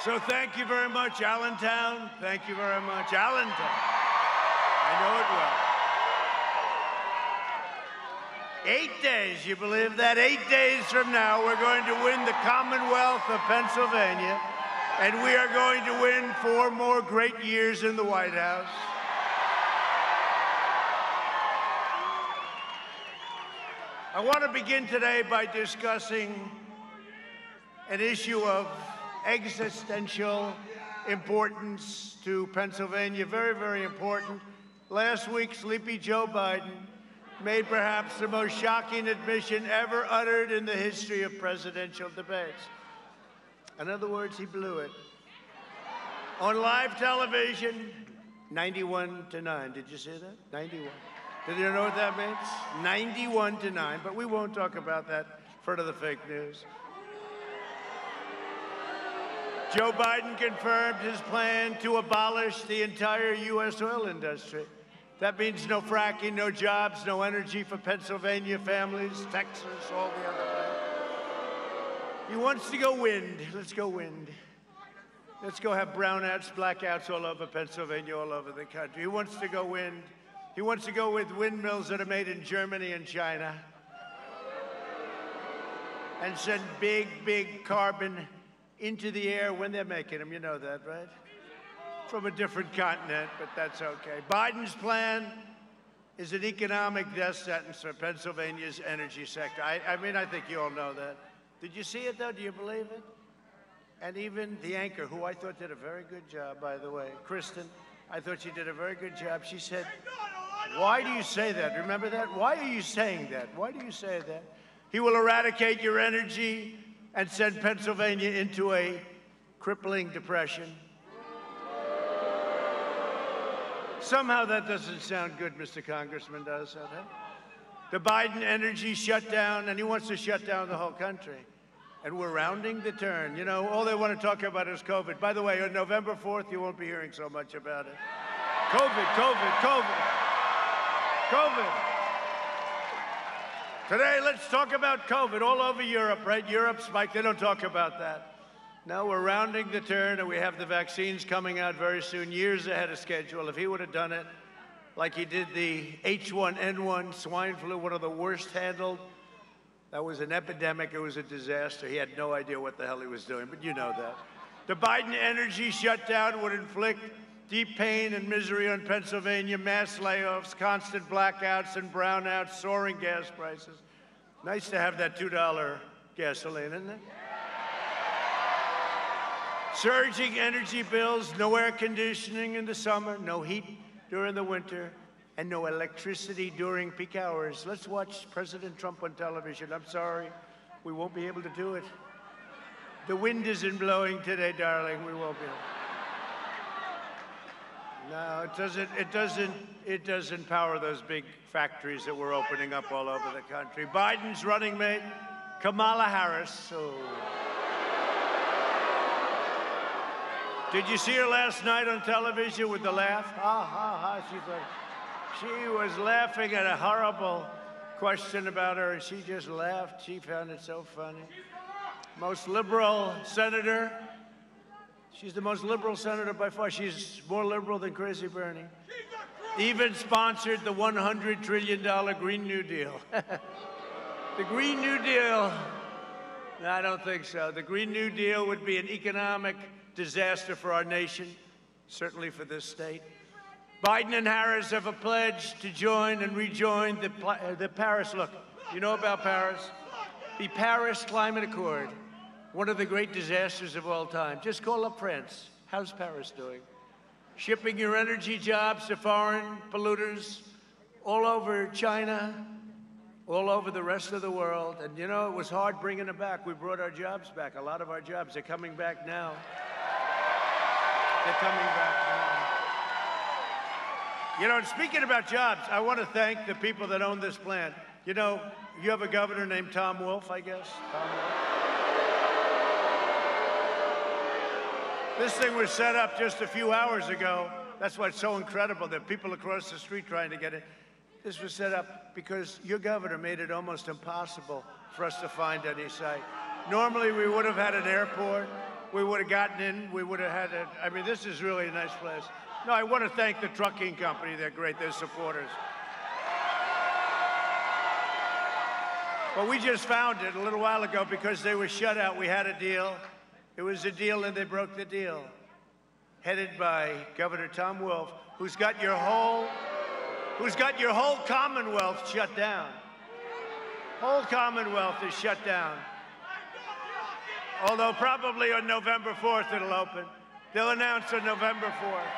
So thank you very much, Allentown. Thank you very much, Allentown. I know it well. 8 days, you believe that? 8 days from now, we're going to win the Commonwealth of Pennsylvania, and we are going to win 4 more great years in the White House. I want to begin today by discussing an issue of existential importance to Pennsylvania, very, very important. Last week, sleepy Joe Biden made perhaps the most shocking admission ever uttered in the history of presidential debates. In other words, he blew it. On live television, 91-9. Did you see that? 91. Did you know what that means? 91-9, but we won't talk about that in front of the fake news. Joe Biden confirmed his plan to abolish the entire U.S. oil industry. That means no fracking, no jobs, no energy for Pennsylvania families, Texas, all the other way. He wants to go wind. Let's go wind. Let's go have brownouts, blackouts all over Pennsylvania, all over the country. He wants to go wind. He wants to go with windmills that are made in Germany and China and send big, big carbon into the air when they're making them. You know that, right? From a different continent, but that's okay. Biden's plan is an economic death sentence for Pennsylvania's energy sector. I mean, I think you all know that. Did you see it, though? Do you believe it? And even the anchor, who I thought did a very good job, by the way, Kristen, I thought she did a very good job. She said, "Why do you say that?" Remember that? Why are you saying that? Why do you say that? He will eradicate your energy and send Pennsylvania into a crippling depression. Somehow that doesn't sound good, Mr. Congressman, does it? Huh? The Biden energy shutdown, and he wants to shut down the whole country. And we're rounding the turn. You know, all they want to talk about is COVID. By the way, on November 4th, you won't be hearing so much about it. COVID, COVID, COVID, COVID. Today, let's talk about COVID all over Europe, right? Europe spiked. They don't talk about that. Now we're rounding the turn, and we have the vaccines coming out very soon, years ahead of schedule. If he would have done it like he did the H1N1 swine flu, one of the worst handled, that was an epidemic. It was a disaster. He had no idea what the hell he was doing, but you know that. The Biden energy shutdown would inflict deep pain and misery on Pennsylvania, mass layoffs, constant blackouts and brownouts, soaring gas prices. Nice to have that $2 gasoline, isn't it? Surging energy bills, no air conditioning in the summer, no heat during the winter, and no electricity during peak hours. Let's watch President Trump on television. I'm sorry, we won't be able to do it. The wind isn't blowing today, darling. We won't be able. No, it doesn't power those big factories that we're opening up all over the country. Biden's running mate, Kamala Harris. Oh. Did you see her last night on television with the laugh? Ha, ha, ha. She was laughing at a horrible question about her, and she just laughed. She found it so funny. Most liberal senator. She's the most liberal senator by far. She's more liberal than Crazy Bernie. Even sponsored the $100 trillion Green New Deal. The Green New Deal, no, I don't think so. The Green New Deal would be an economic disaster for our nation, certainly for this state. Biden and Harris have a pledge to join and rejoin the Paris, look, you know about Paris? The Paris Climate Accord, one of the great disasters of all time. Just call up France. How's Paris doing? Shipping your energy jobs to foreign polluters all over China, all over the rest of the world. And you know, it was hard bringing them back. We brought our jobs back. A lot of our jobs are coming back now. They're coming back now. You know, and speaking about jobs, I want to thank the people that own this plant. You know, you have a governor named Tom Wolf, I guess. Tom Wolf. This thing was set up just a few hours ago. That's why it's so incredible that people across the street trying to get it. This was set up because your governor made it almost impossible for us to find any site. Normally, we would have had an airport. we would have gotten in. We would have had it. I mean, this is really a nice place. No, I want to thank the trucking company. They're great. They're supporters. But we just found it a little while ago because they were shut out. We had a deal. It was a deal, and they broke the deal. Headed by Governor Tom Wolf, who's got your whole Commonwealth shut down. Whole Commonwealth is shut down. Although probably on November 4th it'll open. They'll announce on November 4th.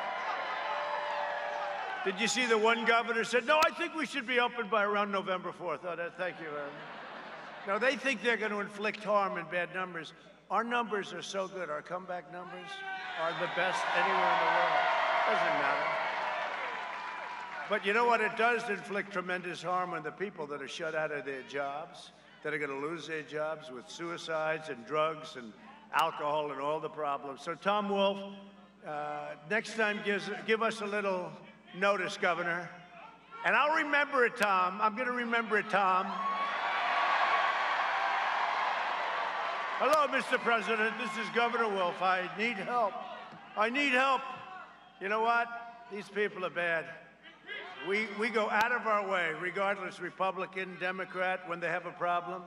Did you see the one governor said, no, I think we should be open by around November 4th. Oh, thank you very much. No, they think they're going to inflict harm in bad numbers. Our numbers are so good. Our comeback numbers are the best anywhere in the world. Doesn't matter. But you know what? It does inflict tremendous harm on the people that are shut out of their jobs, that are going to lose their jobs with suicides and drugs and alcohol and all the problems. So Tom Wolf, next time give us a little notice, Governor. And I'll remember it, Tom. I'm going to remember it, Tom. Hello, Mr. President. This is Governor Wolf. I need help. I need help. You know what? These people are bad. We go out of our way, regardless, Republican, Democrat, when they have a problem.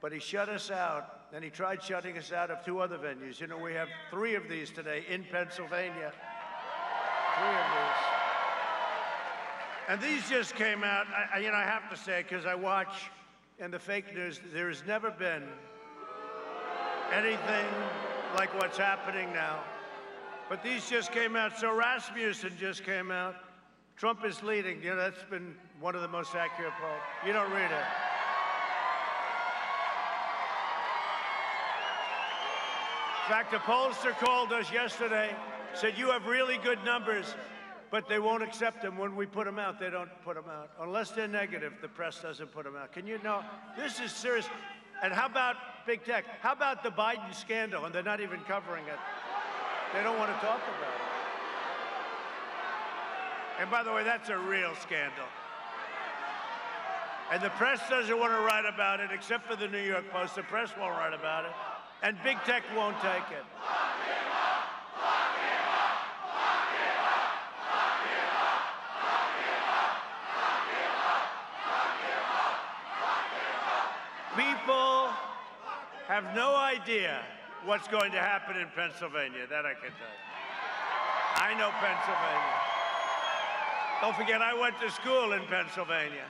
But he shut us out, and he tried shutting us out of 2 other venues. You know, we have 3 of these today in Pennsylvania. 3 of these. And these just came out, I have to say, because I watch in the fake news, there has never been anything like what's happening now. But these just came out. So Rasmussen just came out. Trump is leading. You know, that's been one of the most accurate polls. You don't read it. In fact, a pollster called us yesterday, said, you have really good numbers, but they won't accept them. When we put them out, they don't put them out. Unless they're negative, the press doesn't put them out. Can you know? This is serious. And how about big tech? How about the Biden scandal? And they're not even covering it. They don't want to talk about it. And by the way, that's a real scandal. And the press doesn't want to write about it, except for the New York Post. The press won't write about it. And big tech won't take it. People have no idea what's going to happen in Pennsylvania. That I can tell you. I know Pennsylvania. Don't forget, I went to school in Pennsylvania.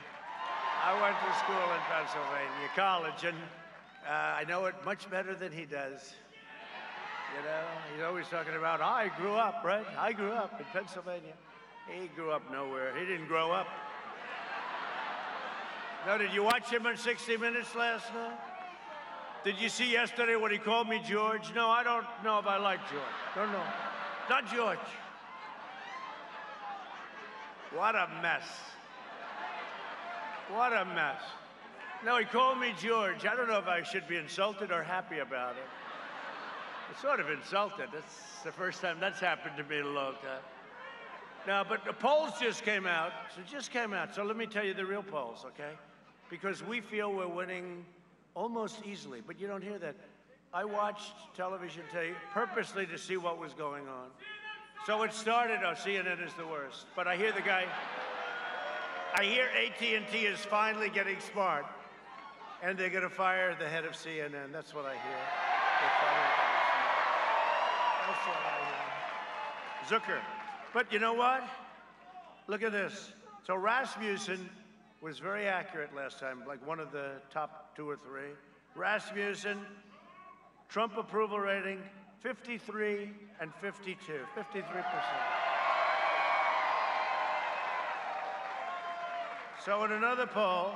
I went to school in Pennsylvania, college, and I know it much better than he does. You know, he's always talking about, I grew up, right? I grew up in Pennsylvania. He grew up nowhere. He didn't grow up. No, did you watch him on 60 Minutes last night? Did you see yesterday when he called me George? No, I don't know if I like George. No, not George. What a mess. What a mess. No, he called me George. I don't know if I should be insulted or happy about it. I'm sort of insulted. That's the first time that's happened to me in a long time. No, but the polls just came out. So let me tell you the real polls, okay? Because we feel we're winning almost easily, but you don't hear that. I watched television today purposely to see what was going on. So it started, CNN is the worst. But I hear AT&T is finally getting smart, and they're going to fire the head of CNN. That's what I hear. That's what I hear. Zucker. But you know what? Look at this. So Rasmussen was very accurate last time, like one of the top 2 or 3. Rasmussen, Trump approval rating, 53 and 52, 53%. So in another poll,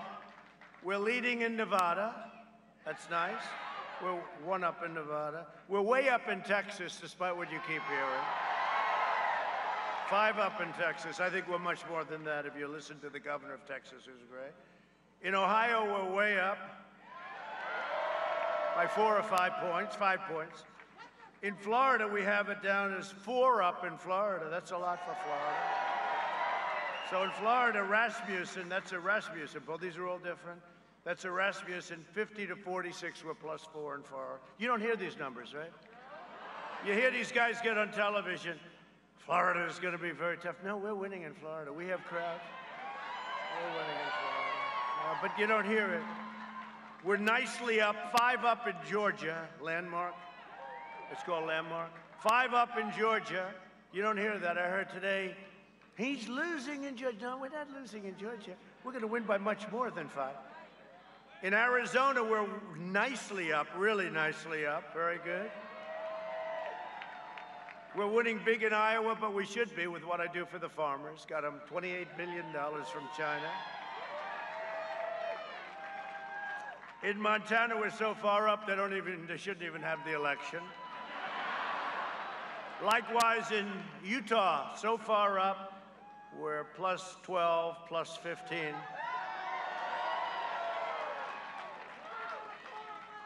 we're leading in Nevada. That's nice. We're 1 up in Nevada. We're way up in Texas, despite what you keep hearing. 5 up in Texas. I think we're much more than that if you listen to the governor of Texas, who's great. In Ohio, we're way up by 4 or 5 points, 5 points. In Florida, we have it down as 4 up in Florida. That's a lot for Florida. So in Florida, Rasmussen, that's a Rasmussen poll. These are all different. That's a Rasmussen, 50 to 46, we're +4 in Florida. You don't hear these numbers, right? You hear these guys get on television. Florida is going to be very tough. No, we're winning in Florida. We have crowds. We're winning in Florida. But you don't hear it. We're nicely up, 5 up in Georgia, landmark. It's called landmark. 5 up in Georgia. You don't hear that. I heard today, he's losing in Georgia. No, we're not losing in Georgia. We're going to win by much more than 5. In Arizona, we're nicely up, really nicely up. Very good. We're winning big in Iowa, but we should be with what I do for the farmers. Got them $28 billion from China. In Montana, we're so far up, they shouldn't even have the election. Likewise, in Utah, so far up, we're plus 12, plus 15.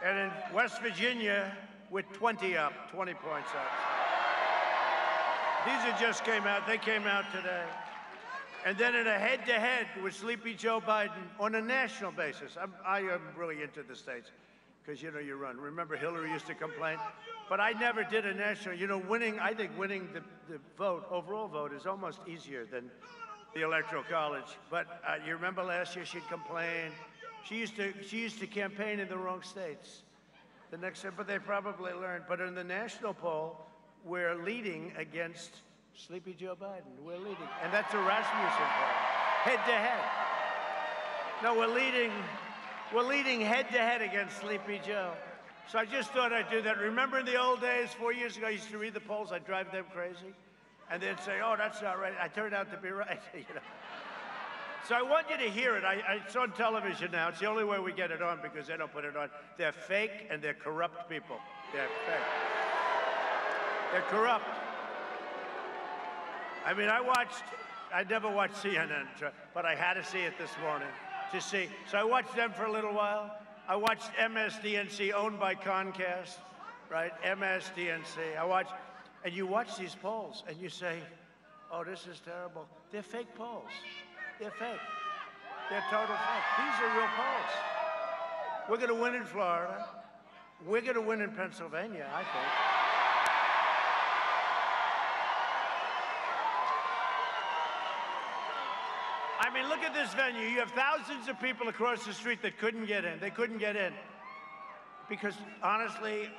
And in West Virginia, we're 20 up, 20 points up. These just came out. They came out today. And then in a head-to-head with Sleepy Joe Biden on a national basis. I am really into the states because, you know, you run. Remember, Hillary used to complain. But I never did a national. You know, I think winning the vote, overall vote, is almost easier than the Electoral College. But you remember last year she'd complain. She used to campaign in the wrong states. The next year, but they probably learned. But in the national poll, we're leading against Sleepy Joe Biden. We're leading. And that's a Rasmussen poll, head-to-head. No, we're leading head-to-head against Sleepy Joe. So I just thought I'd do that. Remember in the old days, 4 years ago, I used to read the polls. I'd drive them crazy. And they'd say, oh, that's not right. I turned out to be right. You know. So I want you to hear it. It's on television now. It's the only way we get it on because they don't put it on. They're fake and they're corrupt people. They're fake. They're corrupt. I mean, I never watched CNN, but I had to see it this morning to see. So I watched them for a little while. I watched MSDNC, owned by Comcast, right? MSDNC. And you watch these polls and you say, oh, this is terrible. They're fake polls. They're fake. They're total fake. These are real polls. We're going to win in Florida. We're going to win in Pennsylvania, I think. I mean, look at this venue. You have thousands of people across the street that couldn't get in. They couldn't get in because, honestly,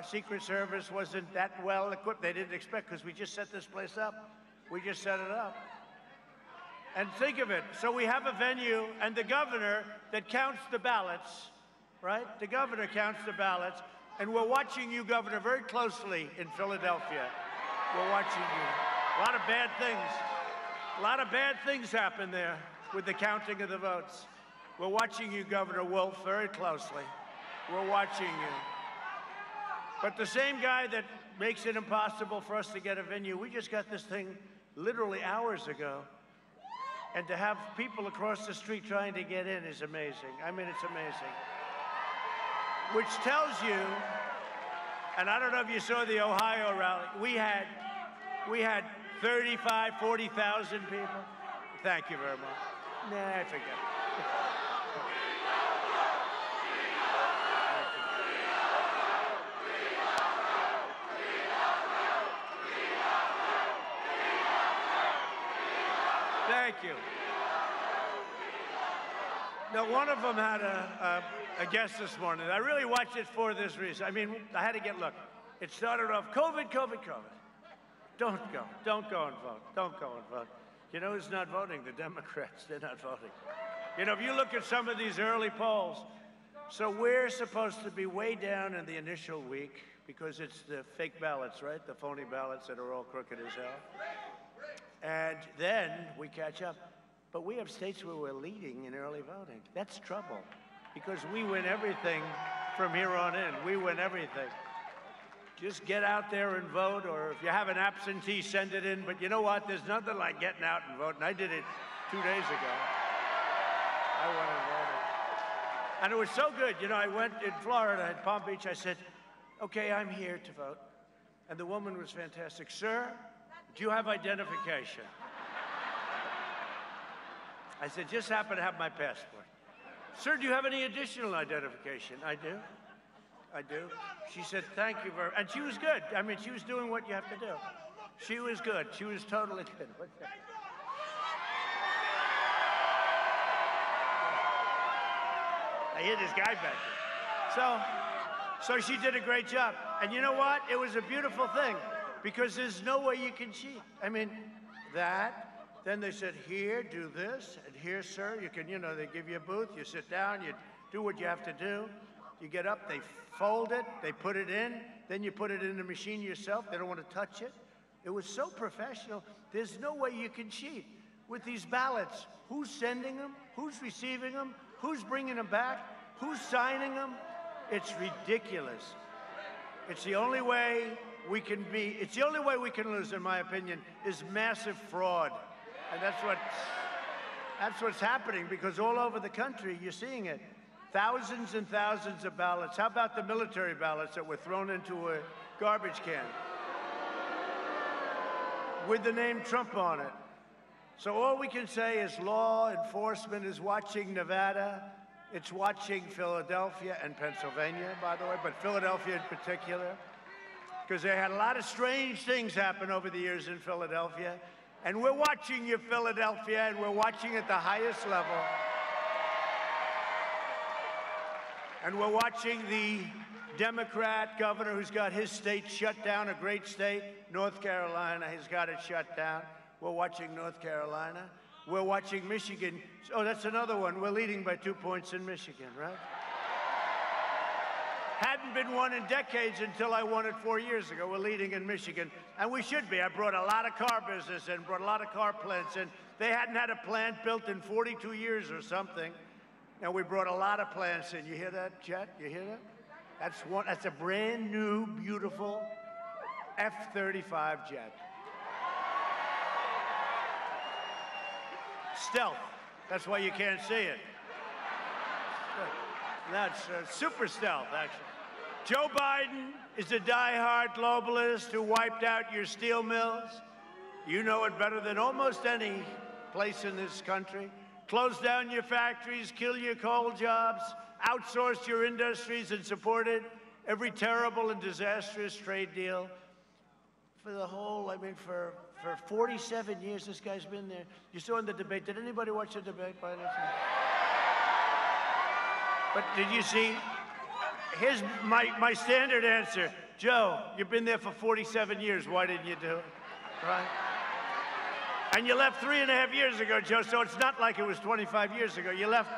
Secret Service wasn't that well equipped. They didn't expect because we just set this place up. We just set it up. And think of it. So we have a venue and the governor that counts the ballots, right? The governor counts the ballots. And we're watching you, Governor, very closely in Philadelphia. We're watching you. A lot of bad things. A lot of bad things happen there with the counting of the votes. We're watching you, Governor Wolf, very closely. We're watching you. But the same guy that makes it impossible for us to get a venue, we just got this thing literally hours ago. And to have people across the street trying to get in is amazing. I mean, it's amazing. Which tells you, and I don't know if you saw the Ohio rally, we had 35, 40,000 people. Thank you very much. Nah, I forget it. Thank you. Now, one of them had a guest this morning. I really watched it for this reason. I mean, I had to look. It started off, COVID, COVID, COVID. Don't go and vote. Don't go and vote. You know who's not voting? The Democrats, they're not voting. You know, if you look at some of these early polls, so we're supposed to be way down in the initial week because it's the fake ballots, right? The phony ballots that are all crooked as hell. And then we catch up. But we have states where we're leading in early voting. That's trouble because we win everything from here on in. We win everything. Just get out there and vote, or if you have an absentee, send it in. But you know what? There's nothing like getting out and voting. I did it 2 days ago. I went and voted. And it was so good. You know, I went in Florida, in Palm Beach. I said, okay, I'm here to vote. And the woman was fantastic. Sir, do you have identification? I said, just happen to have my passport. Sir, do you have any additional identification? I do. I do. She said, thank you very much. And she was good. I mean, she was doing what you have to do. She was good. She was totally good. What's that? I hear this guy back there. So she did a great job. And you know what? It was a beautiful thing because there's no way you can cheat. I mean, then they said, here, do this, and here, sir, you can, they give you a booth, you sit down, you do what you have to do. You get up, they fold it, they put it in, then you put it in the machine yourself. They don't want to touch it. It was so professional. There's no way you can cheat with these ballots. Who's sending them? Who's receiving them? Who's bringing them back? Who's signing them? It's ridiculous. It's the only way we can lose, in my opinion, is massive fraud. And that's what's happening, because all over the country, you're seeing it. Thousands and thousands of ballots. How about the military ballots that were thrown into a garbage can with the name Trump on it? So all we can say is law enforcement is watching Nevada. It's watching Philadelphia and Pennsylvania, by the way, but Philadelphia in particular, because they had a lot of strange things happen over the years in Philadelphia. And we're watching you, Philadelphia, and we're watching at the highest level. And we're watching the Democrat governor who's got his state shut down, a great state, North Carolina. He's got it shut down. We're watching North Carolina. We're watching Michigan. Oh, that's another one. We're leading by 2 points in Michigan, right? Hadn't been won in decades until I won it 4 years ago. We're leading in Michigan, and we should be. I brought a lot of car business in, brought a lot of car plants in. They hadn't had a plant built in 42 years or something, and we brought a lot of plants in. You hear that, Jet? You hear that? That's a brand new, beautiful F-35 jet. Stealth. That's why you can't see it. That's super stealth, actually. Joe Biden is a diehard globalist who wiped out your steel mills. You know it better than almost any place in this country. Closed down your factories, killed your coal jobs, outsourced your industries, and supported every terrible and disastrous trade deal. For 47 years, this guy's been there. You saw in the debate. Did anybody watch the debate by any chance? But did you see? Here's my standard answer. Joe, you've been there for 47 years. Why didn't you do it? Right? And you left 3.5 years ago, Joe, so it's not like it was 25 years ago. You left.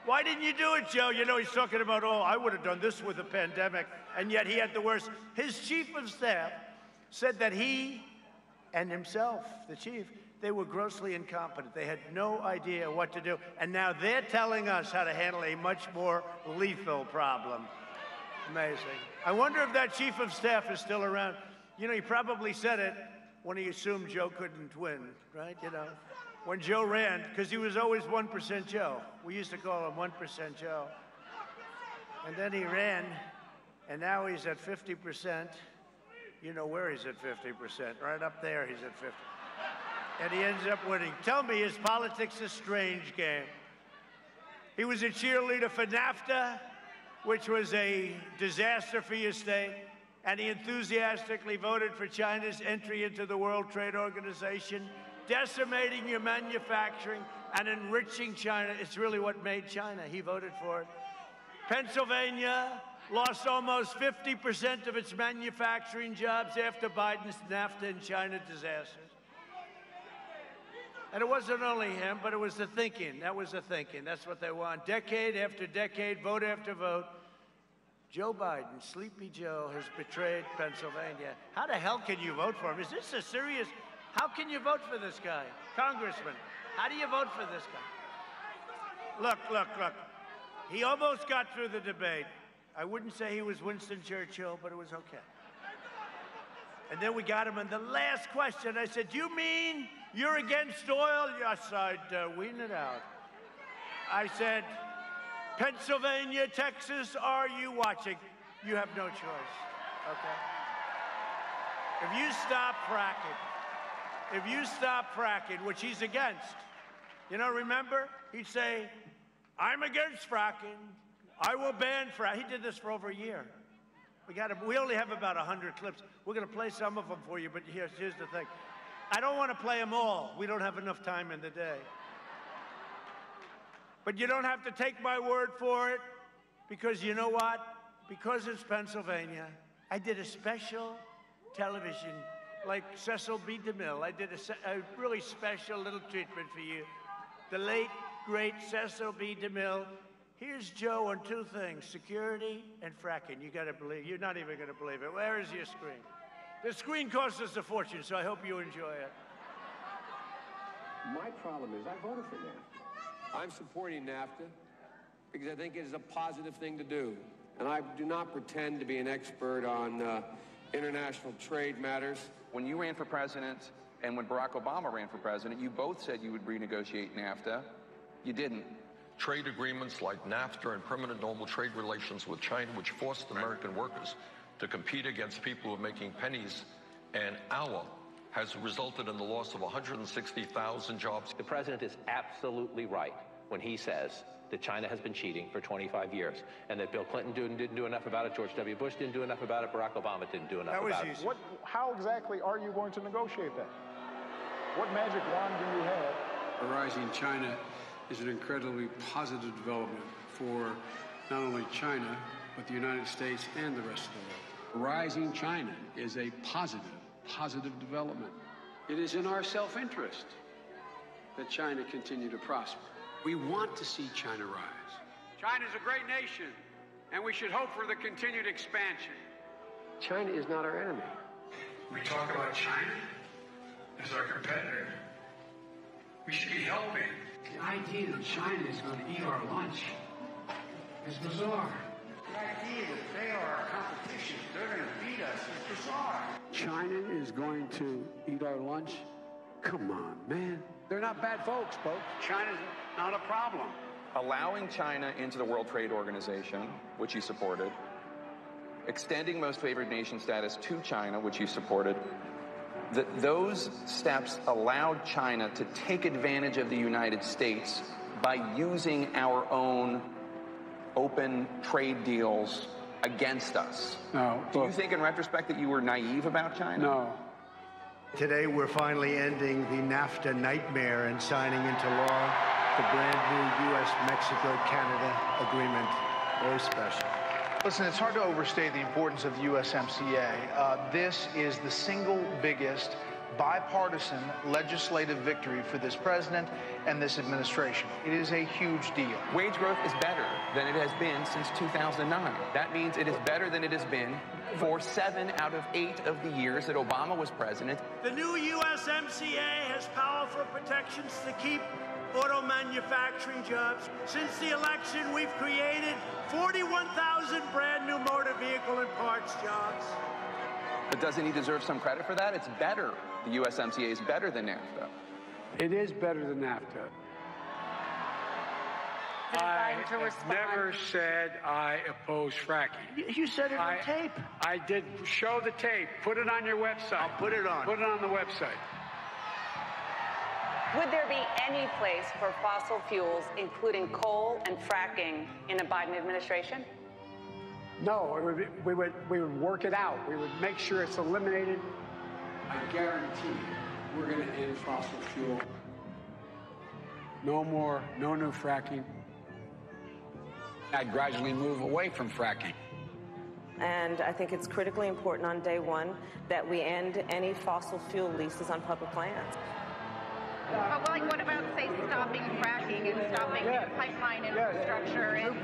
Why didn't you do it, Joe? You know, he's talking about, I would have done this with the pandemic, and yet he had the worst. His chief of staff said that he and himself, the chief, they were grossly incompetent. They had no idea what to do. And now they're telling us how to handle a much more lethal problem. Amazing. I wonder if that chief of staff is still around. You know, he probably said it when he assumed Joe couldn't win, right? You know, when Joe ran, because he was always 1% Joe. We used to call him 1% Joe. And then he ran, and now he's at 50%. You know where he's at 50%. Right up there, he's at 50. And he ends up winning. Tell me, is politics a strange game? He was a cheerleader for NAFTA, which was a disaster for your state, and he enthusiastically voted for China's entry into the World Trade Organization, decimating your manufacturing and enriching China. It's really what made China. He voted for it. Pennsylvania lost almost 50% of its manufacturing jobs after Biden's NAFTA and China disasters. And it wasn't only him, but it was the thinking. That was the thinking. That's what they want. Decade after decade, vote after vote. Joe Biden, Sleepy Joe, has betrayed Pennsylvania. How the hell can you vote for him? Is this a serious... How can you vote for this guy? Congressman, how do you vote for this guy? Look. He almost got through the debate. I wouldn't say he was Winston Churchill, but it was okay. And then we got him in the last question. I said, you mean you're against oil? Yes, I'd wean it out. I said, Pennsylvania, Texas, are you watching? You have no choice, okay? If you stop fracking, which he's against, you know, remember? He'd say, I'm against fracking. I will ban fracking. He did this for over a year. We only have about 100 clips. We're going to play some of them for you, but here's the thing. I don't want to play them all. We don't have enough time in the day. But you don't have to take my word for it, because you know what? Because it's Pennsylvania, I did a special television, like Cecil B. DeMille. I did a really special little treatment for you. The late, great Cecil B. DeMille. Here's Joe on two things, security and fracking. You gotta believe, you're not even gonna believe it. Where is your screen? The screen cost us a fortune, so I hope you enjoy it. My problem is I voted for NAFTA. I'm supporting NAFTA because I think it is a positive thing to do. And I do not pretend to be an expert on international trade matters. When you ran for president and when Barack Obama ran for president, you both said you would renegotiate NAFTA. You didn't. Trade agreements like NAFTA and permanent normal trade relations with China, which forced American workers to compete against people who are making pennies an hour, has resulted in the loss of 160,000 jobs. The president is absolutely right when he says that China has been cheating for 25 years and that Bill Clinton didn't do enough about it, George W. Bush didn't do enough about it, Barack Obama didn't do enough about it. How exactly are you going to negotiate that? What magic wand do you have? A rising China is an incredibly positive development for not only China, but the United States and the rest of the world. Rising China is a positive development. It is in our self-interest that China continue to prosper. We want to see China rise. China is a great nation, and we should hope for the continued expansion. China is not our enemy. We talk about China as our competitor. We should be helping. The idea that China is going to eat our lunch is bizarre. The idea that they are our competition, they're going to beat us, is bizarre. China is going to eat our lunch? Come on, man. They're not bad folks, folks. China's not a problem. Allowing China into the World Trade Organization, which you supported, extending most favored nation status to China, which you supported, those steps allowed China to take advantage of the United States by using our own open trade deals against us. No. Do you think in retrospect that you were naive about China? No. Today, we're finally ending the NAFTA nightmare and signing into law the brand new U.S.-Mexico-Canada agreement. Very special. Listen, it's hard to overstate the importance of the USMCA. This is the single biggest bipartisan legislative victory for this president and this administration. It is a huge deal. Wage growth is better than it has been since 2009. That means it is better than it has been for 7 out of 8 of the years that Obama was president. The new USMCA has powerful protections to keep auto manufacturing jobs. Since the election, we've created 41,000 brand new motor vehicle and parts jobs. But doesn't he deserve some credit for that? It's better. The USMCA is better than NAFTA. It is better than NAFTA. I never said I oppose fracking. You said it on tape. I did. Show the tape. Put it on your website. I'll put it on. Put it on the website. Would there be any place for fossil fuels, including coal and fracking, in a Biden administration? No, we would work it out. We would make sure it's eliminated. I guarantee you, we're going to end fossil fuel. No more, no new fracking. I'd gradually move away from fracking. And I think it's critically important on day one that we end any fossil fuel leases on public lands. But like, what about, say, stopping fracking and stopping pipeline infrastructure and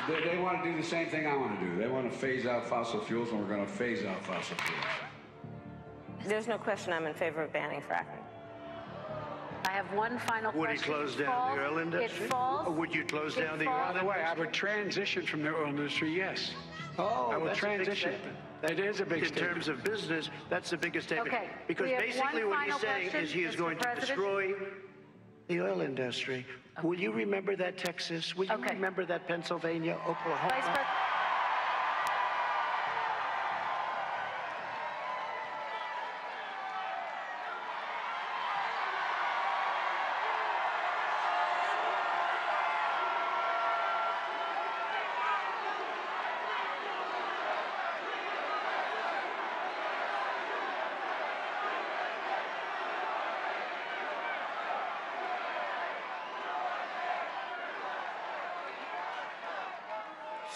They want to do the same thing I want to do. They want to phase out fossil fuels, and we're going to phase out fossil fuels. There's no question I'm in favor of banning fracking. I have one final question. Would he close down the oil industry? Or would you close down the oil By the industry? way, I would transition from the oil industry, yes. Oh, I would that's transition. A big statement. That is a big In statement. terms of business, that's the biggest statement. Okay. Because We have basically one what he's final saying question, is he is Mr. going to President. destroy the oil industry. Okay. Will you remember that, Texas? Will you remember that, Pennsylvania, Oklahoma? Vice President.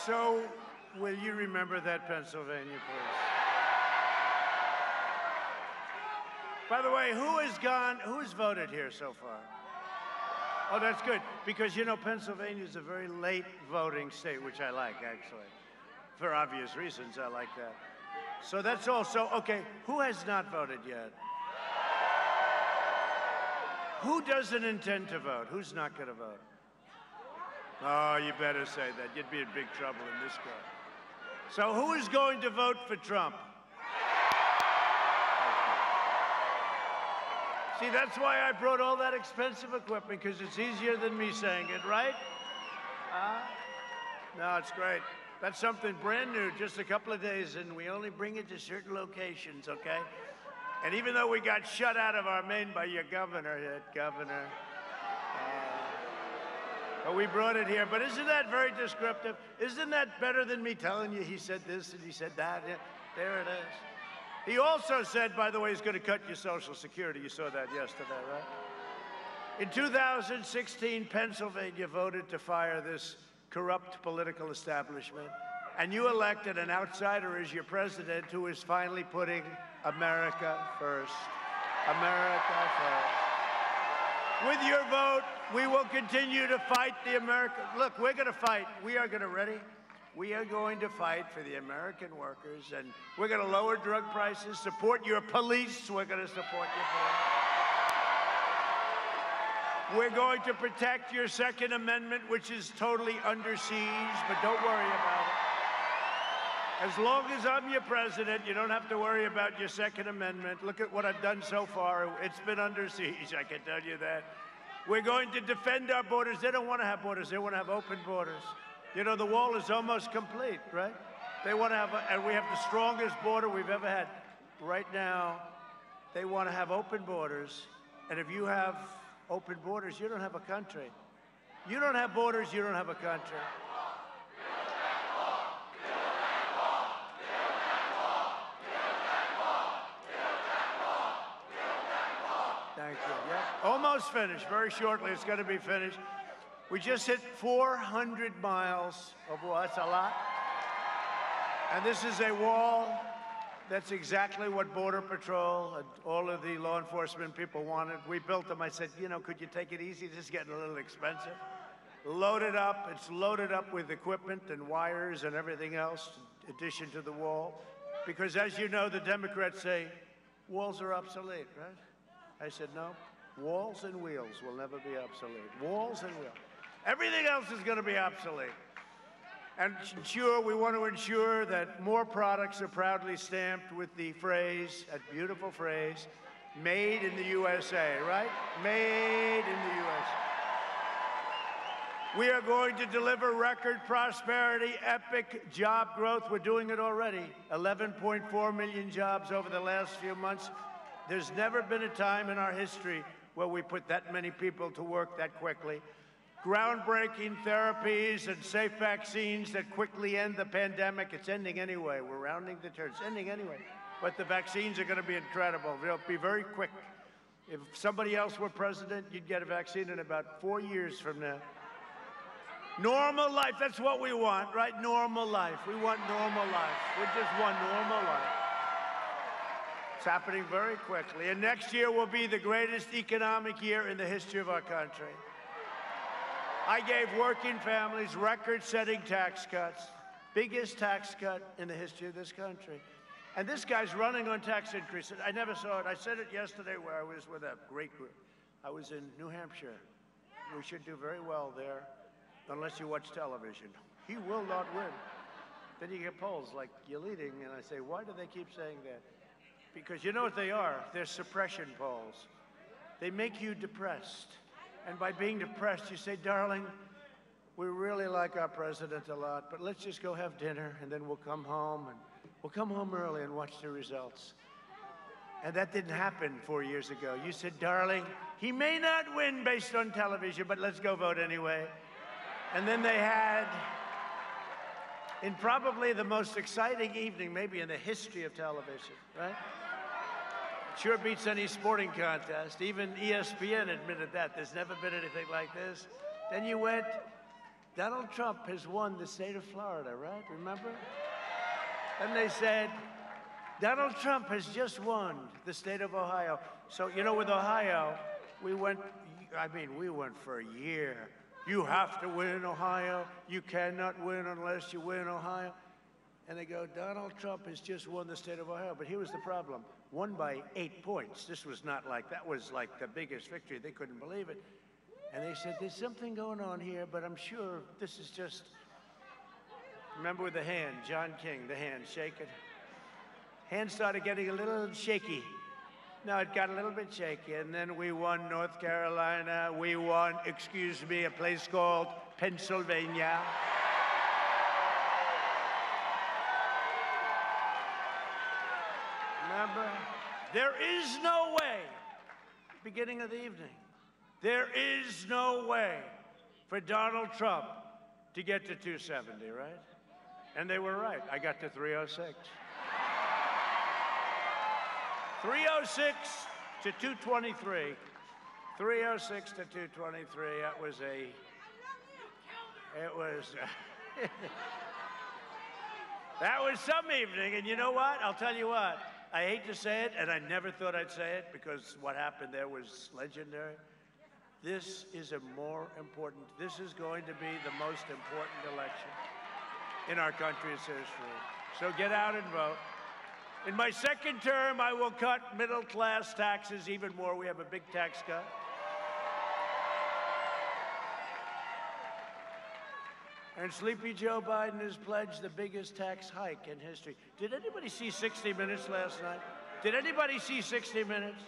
So, will you remember that, Pennsylvania, please? By the way, who has voted here so far? Oh, that's good, because, you know, Pennsylvania is a very late voting state, which I like, actually. For obvious reasons, I like that. So that's all. So, okay, who has not voted yet? Who doesn't intend to vote? Who's not going to vote? Oh, you better say that. You'd be in big trouble in this court. So who is going to vote for Trump? See, that's why I brought all that expensive equipment, because it's easier than me saying it, right? No, it's great. That's something brand new, just a couple of days, and we only bring it to certain locations, okay? And even though we got shut out of our Maine by your governor, but we brought it here. But isn't that very descriptive? Isn't that better than me telling you he said this and he said that? Yeah, there it is. He also said, by the way, he's going to cut your Social Security. You saw that yesterday, right? In 2016, Pennsylvania voted to fire this corrupt political establishment, and you elected an outsider as your president who is finally putting America first. America first. With your vote, we will continue to fight the American. Look, we're going to fight. We are going to, ready? We are going to fight for the American workers, and we're going to lower drug prices, support your police. We're going to support your police. We're going to protect your Second Amendment, which is totally under siege, but don't worry about it. As long as I'm your president, you don't have to worry about your Second Amendment. Look at what I've done so far. It's been under siege, I can tell you that. We're going to defend our borders. They don't want to have borders. They want to have open borders. You know, the wall is almost complete, right? They want to have, and we have the strongest border we've ever had. Right now, they want to have open borders, and if you have open borders, you don't have a country. You don't have borders, you don't have a country. Thank you. Yeah. Almost finished. Very shortly, it's going to be finished. We just hit 400 miles of wall. That's a lot. And this is a wall that's exactly what Border Patrol and all of the law enforcement people wanted. We built them. I said, you know, could you take it easy? This is getting a little expensive. Loaded up. It's loaded up with equipment and wires and everything else, in addition to the wall. Because as you know, the Democrats say, walls are obsolete, right? I said, no. Walls and wheels will never be obsolete. Walls and wheels. Everything else is going to be obsolete. And ensure, we want to ensure that more products are proudly stamped with the phrase, that beautiful phrase, made in the USA, right? Made in the USA. We are going to deliver record prosperity, epic job growth. We're doing it already. 11.4 million jobs over the last few months. There's never been a time in our history where we put that many people to work that quickly. Groundbreaking therapies and safe vaccines that quickly end the pandemic. It's ending anyway. We're rounding the turn. It's ending anyway. But the vaccines are going to be incredible. They'll be very quick. If somebody else were president, you'd get a vaccine in about 4 years from now. Normal life, that's what we want, right? Normal life. We want normal life. We just want normal life. It's happening very quickly. And next year will be the greatest economic year in the history of our country. I gave working families record-setting tax cuts, biggest tax cut in the history of this country. And this guy's running on tax increases. I never saw it. I said it yesterday where I was with a great group. I was in New Hampshire. We should do very well there, unless you watch television. He will not win. Then you get polls like, you're leading, and I say, why do they keep saying that? Because you know what they are? They're suppression polls. They make you depressed. And by being depressed, you say, darling, we really like our president a lot, but let's just go have dinner, and then we'll come home, and we'll come home early and watch the results. And that didn't happen 4 years ago. You said, darling, he may not win based on television, but let's go vote anyway. And then they had, in probably the most exciting evening, maybe in the history of television, right? Sure beats any sporting contest. Even ESPN admitted that. There's never been anything like this. Then you went Donald Trump has won the state of Florida, right? Remember? And they said, Donald Trump has just won the state of Ohio. So, you know, with Ohio, we went for a year. You have to win Ohio. You cannot win unless you win Ohio. And they go, Donald Trump has just won the state of Ohio. But here was the problem. Won by 8 points. This was not like, that was like the biggest victory. They couldn't believe it. And they said, there's something going on here, but I'm sure this is just, remember with the hand, John King, the hand, shake it. Hand started getting a little shaky. No, it got a little bit shaky, and then we won North Carolina. We won, excuse me, a place called Pennsylvania. Remember? There is no way, beginning of the evening, there is no way for Donald Trump to get to 270, right? And they were right. I got to 306. 306 to 223. 306 to 223. That was that was some evening. And you know what? I'll tell you what. I hate to say it, and I never thought I'd say it because what happened there was legendary. This is this is going to be the most important election in our country's history. So get out and vote. In my second term, I will cut middle-class taxes even more. We have a big tax cut. And Sleepy Joe Biden has pledged the biggest tax hike in history. Did anybody see 60 Minutes last night? Did anybody see 60 Minutes?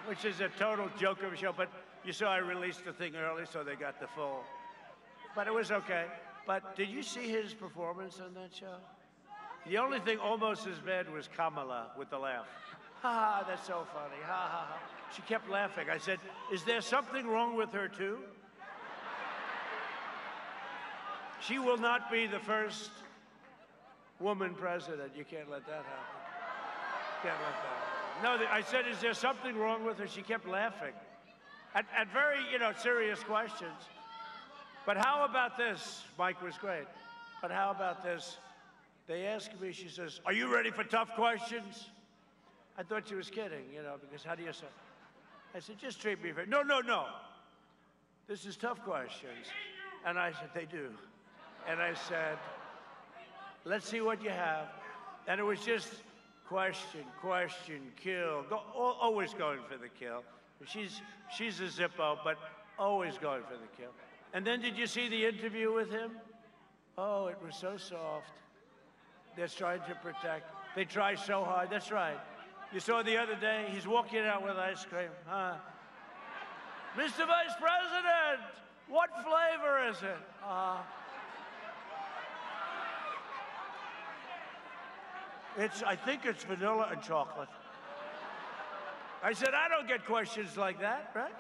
Which is a total joke of a show, but you saw I released the thing early, so they got the full. But it was okay. But did you see his performance on that show? The only thing almost as bad was Kamala with the laugh. Ha ha, that's so funny. Ha ha ha. She kept laughing. I said, is there something wrong with her too? She will not be the first woman president. You can't let that happen. Can't let that happen. No, I said, is there something wrong with her? She kept laughing at very, serious questions. But how about this? Mike was great. But how about this? They asked me, she says, are you ready for tough questions? I thought she was kidding, because how do you say? I said, just treat me fair. No, no, no. This is tough questions. And I said, they do. And I said, let's see what you have. And it was just question, kill. Always going for the kill. She's a Zippo, but always going for the kill. And then did you see the interview with him? Oh, it was so soft. They're trying to protect. They try so hard. That's right. You saw the other day, he's walking out with ice cream. Huh? Mr. Vice President, what flavor is it? I think it's vanilla and chocolate. I said, I don't get questions like that, right?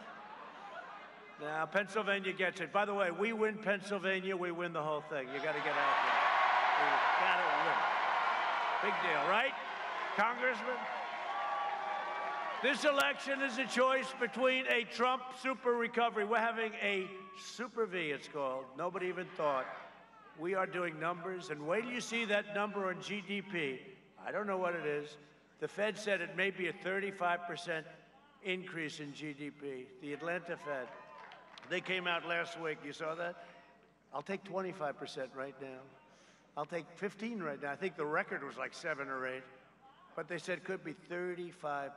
Now, Pennsylvania gets it. By the way, we win Pennsylvania, we win the whole thing. You got to get out there. You got to win. Big deal, right, Congressman? This election is a choice between a Trump super recovery. We're having a super V, it's called. Nobody even thought. We are doing numbers, and wait till you see that number on GDP. I don't know what it is. The Fed said it may be a 35% increase in GDP. The Atlanta Fed. They came out last week. You saw that? I'll take 25% right now. I'll take 15 right now. I think the record was like 7 or 8. But they said it could be 35%.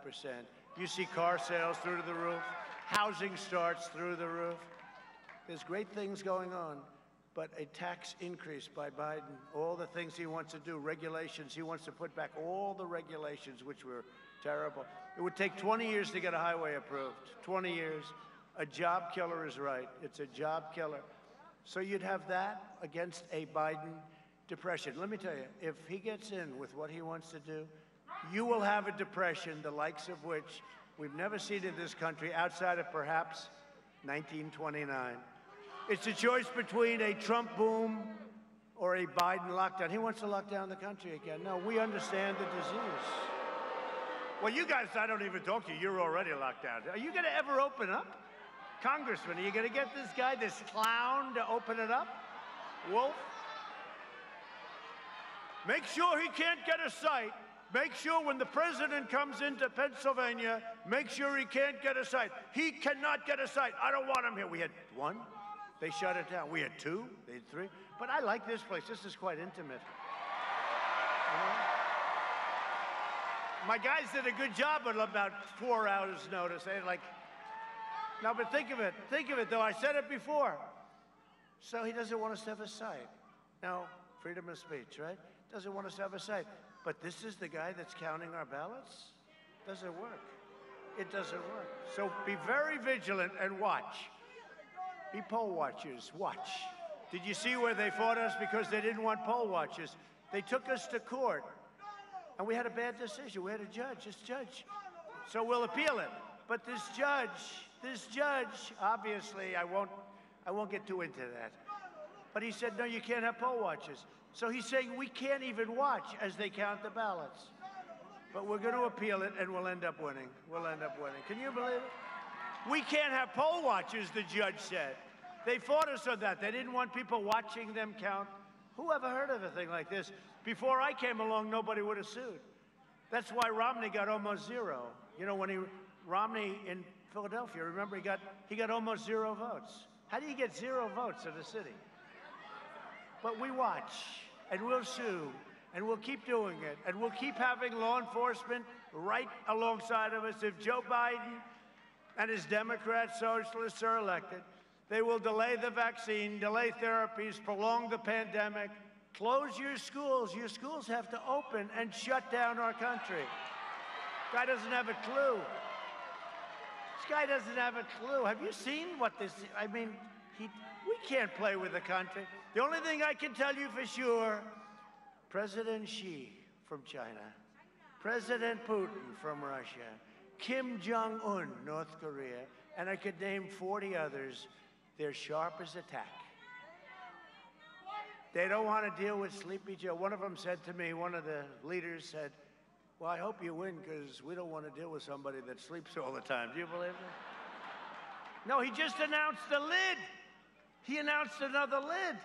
You see car sales through to the roof. Housing starts through the roof. There's great things going on. But a tax increase by Biden, all the things he wants to do, regulations, he wants to put back all the regulations, which were terrible. It would take 20 years to get a highway approved, 20 years. A job killer is right. It's a job killer. So you'd have that against a Biden depression. Let me tell you, if he gets in with what he wants to do, you will have a depression, the likes of which we've never seen in this country outside of perhaps 1929. It's a choice between a Trump boom or a Biden lockdown. He wants to lock down the country again. No, we understand the disease. Well, you guys, I don't even talk to you. You're already locked down. Are you going to ever open up? Congressman, are you going to get this guy, this clown, to open it up? Wolf? Make sure he can't get a site. Make sure when the president comes into Pennsylvania, make sure he can't get a site. He cannot get a site. I don't want him here. We had one. They shut it down. We had two. They had three. But I like this place. This is quite intimate. You know? My guys did a good job at about 4 hours' notice. They had like, no, but think of it. Think of it, though. I said it before. So he doesn't want us to have a site. No, freedom of speech, right? Doesn't want us to have a site. But this is the guy that's counting our ballots? Doesn't work. It doesn't work. So be very vigilant and watch. Be poll watchers. Watch. Did you see where they fought us because they didn't want poll watchers? They took us to court, and we had a bad decision. We had a judge, this judge. So we'll appeal it. But this judge, obviously, I won't get too into that. But he said, no, you can't have poll watchers. So he's saying we can't even watch as they count the ballots. But we're going to appeal it, and we'll end up winning. We'll end up winning. Can you believe it? We can't have poll watchers, the judge said. They fought us on that. They didn't want people watching them count. Who ever heard of a thing like this? Before I came along, nobody would have sued. That's why Romney got almost zero. You know, when Romney in Philadelphia, remember, he got almost 0 votes. How do you get 0 votes in a city? But we watch, and we'll sue, and we'll keep doing it, and we'll keep having law enforcement right alongside of us. If Joe Biden and his Democrat socialists are elected, they will delay the vaccine, delay therapies, prolong the pandemic, close your schools. Your schools have to open and shut down our country. Guy doesn't have a clue. This guy doesn't have a clue. Have you seen what this, I mean, we can't play with the country. The only thing I can tell you for sure, President Xi from China, President Putin from Russia, Kim Jong-un, North Korea, and I could name 40 others, they're sharp as a tack. They don't want to deal with Sleepy Joe. One of them said to me, one of the leaders said, well, I hope you win because we don't want to deal with somebody that sleeps all the time. Do you believe that? No, he just announced the lid. He announced another lid.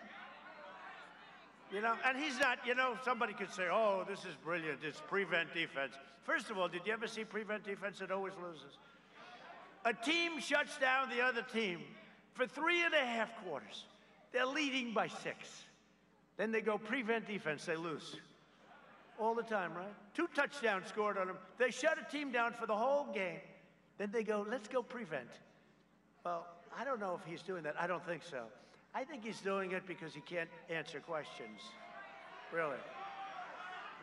You know, and he's not, you know, somebody could say, oh, this is brilliant. It's prevent defense. First of all, did you ever see prevent defense? It always loses. A team shuts down the other team for 3.5 quarters. They're leading by 6. Then they go prevent defense. They lose. All the time, right? 2 touchdowns scored on them. They shut a team down for the whole game. Then they go, let's go prevent. Well, I don't know if he's doing that. I don't think so. I think he's doing it because he can't answer questions. Really.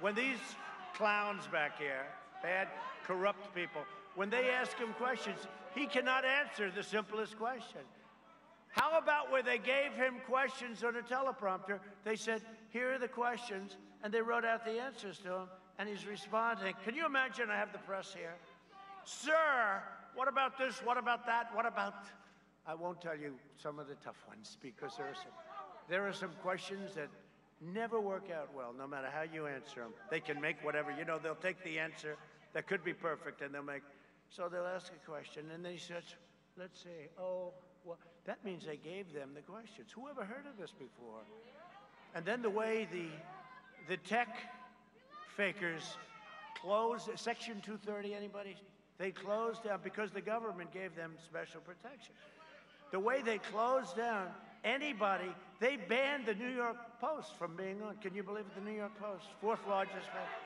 When these clowns back here, bad, corrupt people, when they ask him questions, he cannot answer the simplest question. How about where they gave him questions on a teleprompter? They said, here are the questions, and they wrote out the answers to him, and he's responding. Can you imagine? I have the press here. Sir, what about this? What about that? What about... I won't tell you some of the tough ones because there are some questions that never work out well, no matter how you answer them. They can make whatever, you know, they'll take the answer that could be perfect and they'll make, so they'll ask a question and they said, let's say, oh, well, that means they gave them the questions. Who ever heard of this before? And then the way the tech fakers closed, Section 230, anybody? They closed down because the government gave them special protection. The way they closed down anybody, they banned the New York Post from being on. Can you believe it? The New York Post, 4th largest paper.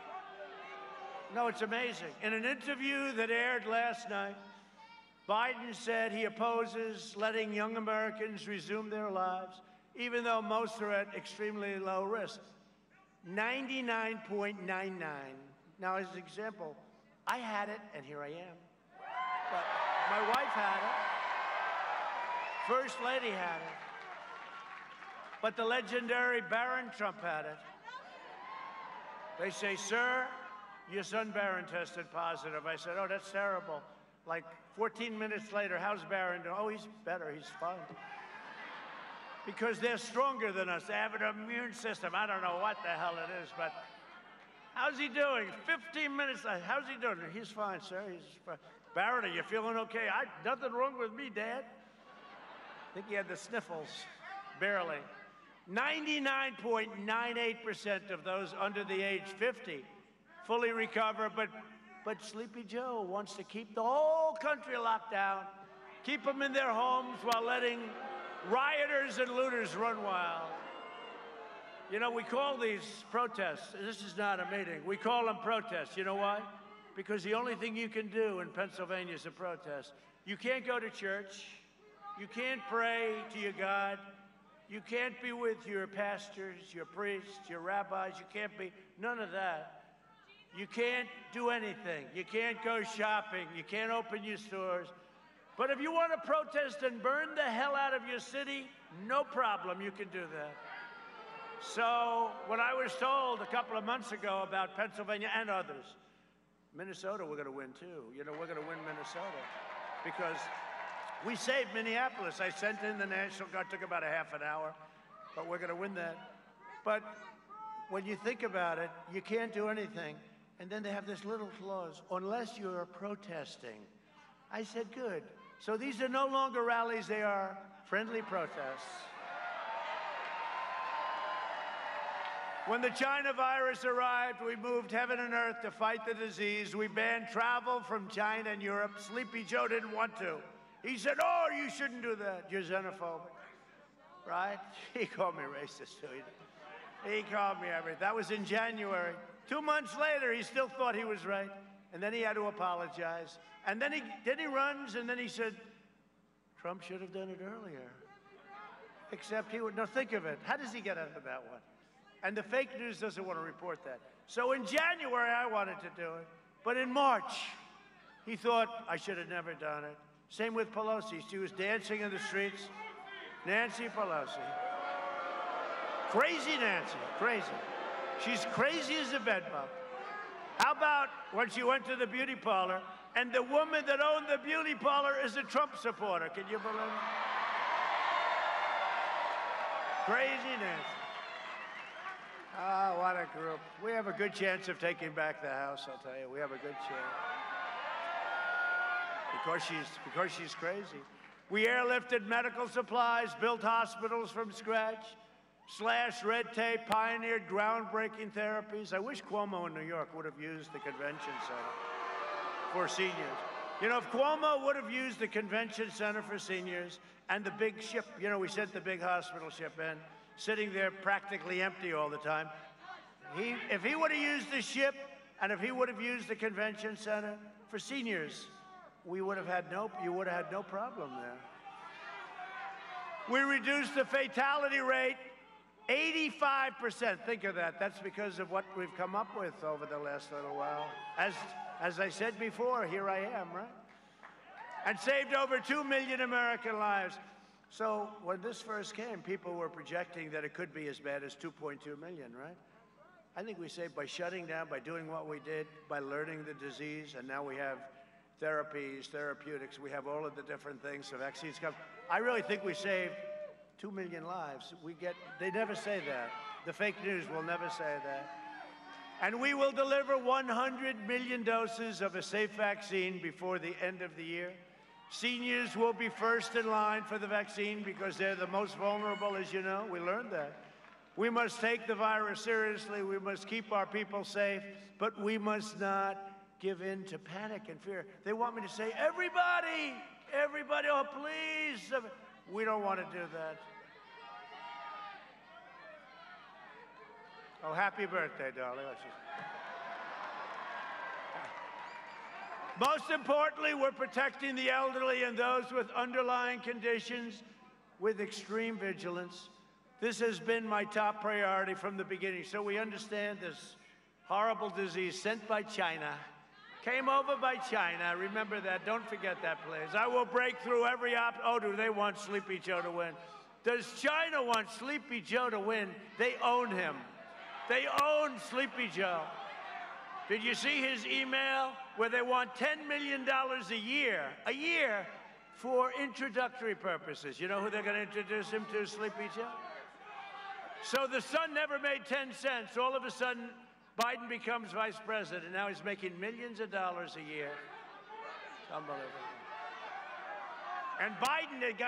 No, it's amazing. In an interview that aired last night, Biden said he opposes letting young Americans resume their lives, even though most are at extremely low risk. 99.99. Now, as an example, I had it, and here I am. But my wife had it. First Lady had it. But the legendary Barron Trump had it. They say, sir, your son Barron tested positive. I said, oh, that's terrible. Like 14 minutes later, how's Barron doing? Oh, he's better. He's fine. Because they're stronger than us. They have an immune system. I don't know what the hell it is, but how's he doing? 15 minutes later, how's he doing? He's fine, sir. He's fine. Barron, are you feeling okay? Nothing wrong with me, Dad. I think he had the sniffles, barely. 99.98% of those under the age 50 fully recover, but Sleepy Joe wants to keep the whole country locked down, keep them in their homes while letting rioters and looters run wild. You know, we call these protests, this is not a meeting, we call them protests. You know why? Because the only thing you can do in Pennsylvania is a protest. You can't go to church. You can't pray to your God. You can't be with your pastors, your priests, your rabbis. You can't be, none of that. You can't do anything. You can't go shopping. You can't open your stores. But if you want to protest and burn the hell out of your city, no problem, you can do that. So when I was told a couple of months ago about Pennsylvania and others, Minnesota, we're going to win too. You know, we're going to win Minnesota because we saved Minneapolis. I sent in the National Guard, took about a half an hour, but we're going to win that. But when you think about it, you can't do anything. And then they have this little clause, unless you're protesting. I said, good. So these are no longer rallies, they are friendly protests. When the China virus arrived, we moved heaven and earth to fight the disease. We banned travel from China and Europe. Sleepy Joe didn't want to. He said, oh, you shouldn't do that. You're xenophobic, right? He called me racist, too. He called me everything. That was in January. 2 months later, he still thought he was right. And then he had to apologize. And then he runs, and then he said, Trump should have done it earlier. Except he would, no, think of it. How does he get out of that one? And the fake news doesn't want to report that. So in January, I wanted to do it. But in March, he thought I should have never done it. Same with Pelosi. She was dancing in the streets. Nancy Pelosi. Crazy Nancy, crazy. She's crazy as a bedbug. How about when she went to the beauty parlor and the woman that owned the beauty parlor is a Trump supporter? Can you believe it? Crazy Nancy. Ah, what a group. We have a good chance of taking back the House, I'll tell you. We have a good chance. Because she's crazy. We airlifted medical supplies, built hospitals from scratch, slashed red tape, pioneered groundbreaking therapies. I wish Cuomo in New York would have used the convention center for seniors. You know, if Cuomo would have used the convention center for seniors and the big ship, you know, we sent the big hospital ship in, sitting there practically empty all the time. If he would have used the ship and if he would have used the convention center for seniors, you would have had no problem there. We reduced the fatality rate 85%. Think of that. That's because of what we've come up with over the last little while. As I said before, here I am, right? And saved over 2 million American lives. So when this first came, people were projecting that it could be as bad as 2.2 million, right? I think we saved by shutting down, by doing what we did, by learning the disease, and now we have therapies, therapeutics, we have all of the different things, the vaccines come. I really think we saved 2 million lives. They never say that. The fake news will never say that. And we will deliver 100 million doses of a safe vaccine before the end of the year. Seniors will be first in line for the vaccine because they're the most vulnerable, as you know. We learned that. We must take the virus seriously. We must keep our people safe, but we must not give in to panic and fear. They want me to say, everybody, oh, please. We don't want to do that. Oh, happy birthday, darling. Most importantly, we're protecting the elderly and those with underlying conditions with extreme vigilance. This has been my top priority from the beginning. So we understand this horrible disease sent by China, came over by China. Remember that. Don't forget that, please. I will break through every Oh, do they want Sleepy Joe to win? Does China want Sleepy Joe to win? They own him. They own Sleepy Joe. Did you see his email where they want $10 million a year for introductory purposes? You know who they're going to introduce him to, Sleepy Joe? So the son never made 10 cents. All of a sudden, Biden becomes vice president. Now he's making millions of dollars a year. It's unbelievable. And Biden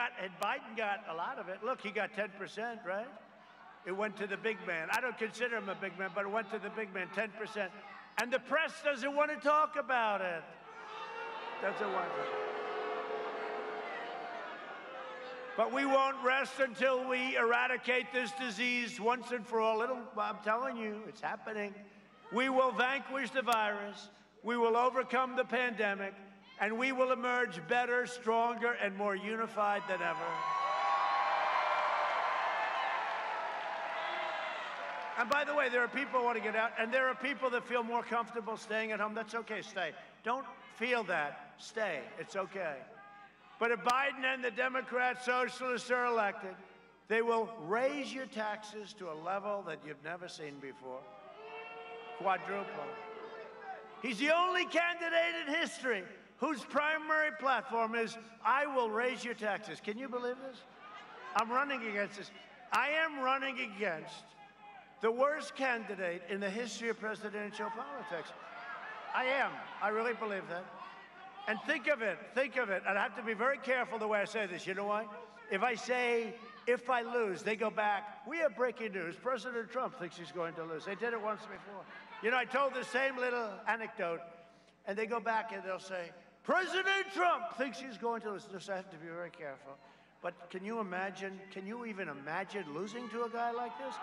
got a lot of it. Look, he got 10%, right? It went to the big man. I don't consider him a big man, but it went to the big man, 10%. And the press doesn't want to talk about it. Doesn't want to. But we won't rest until we eradicate this disease once and for all. I'm telling you, it's happening. We will vanquish the virus. We will overcome the pandemic. And we will emerge better, stronger, and more unified than ever. And by the way, there are people who want to get out, and there are people that feel more comfortable staying at home. That's okay, stay. Don't feel that, stay. It's okay. But if Biden and the Democrat socialists are elected, they will raise your taxes to a level that you've never seen before. Quadruple. He's the only candidate in history whose primary platform is, I will raise your taxes. Can you believe this? I'm running against this. I am running against the worst candidate in the history of presidential politics. I am. I really believe that. And think of it, and I have to be very careful the way I say this. You know why? If I say, if I lose, they go back, we have breaking news. President Trump thinks he's going to lose. They did it once before. You know, I told the same little anecdote, and they go back and they'll say, President Trump thinks he's going to lose. So I have to be very careful. But can you even imagine losing to a guy like this?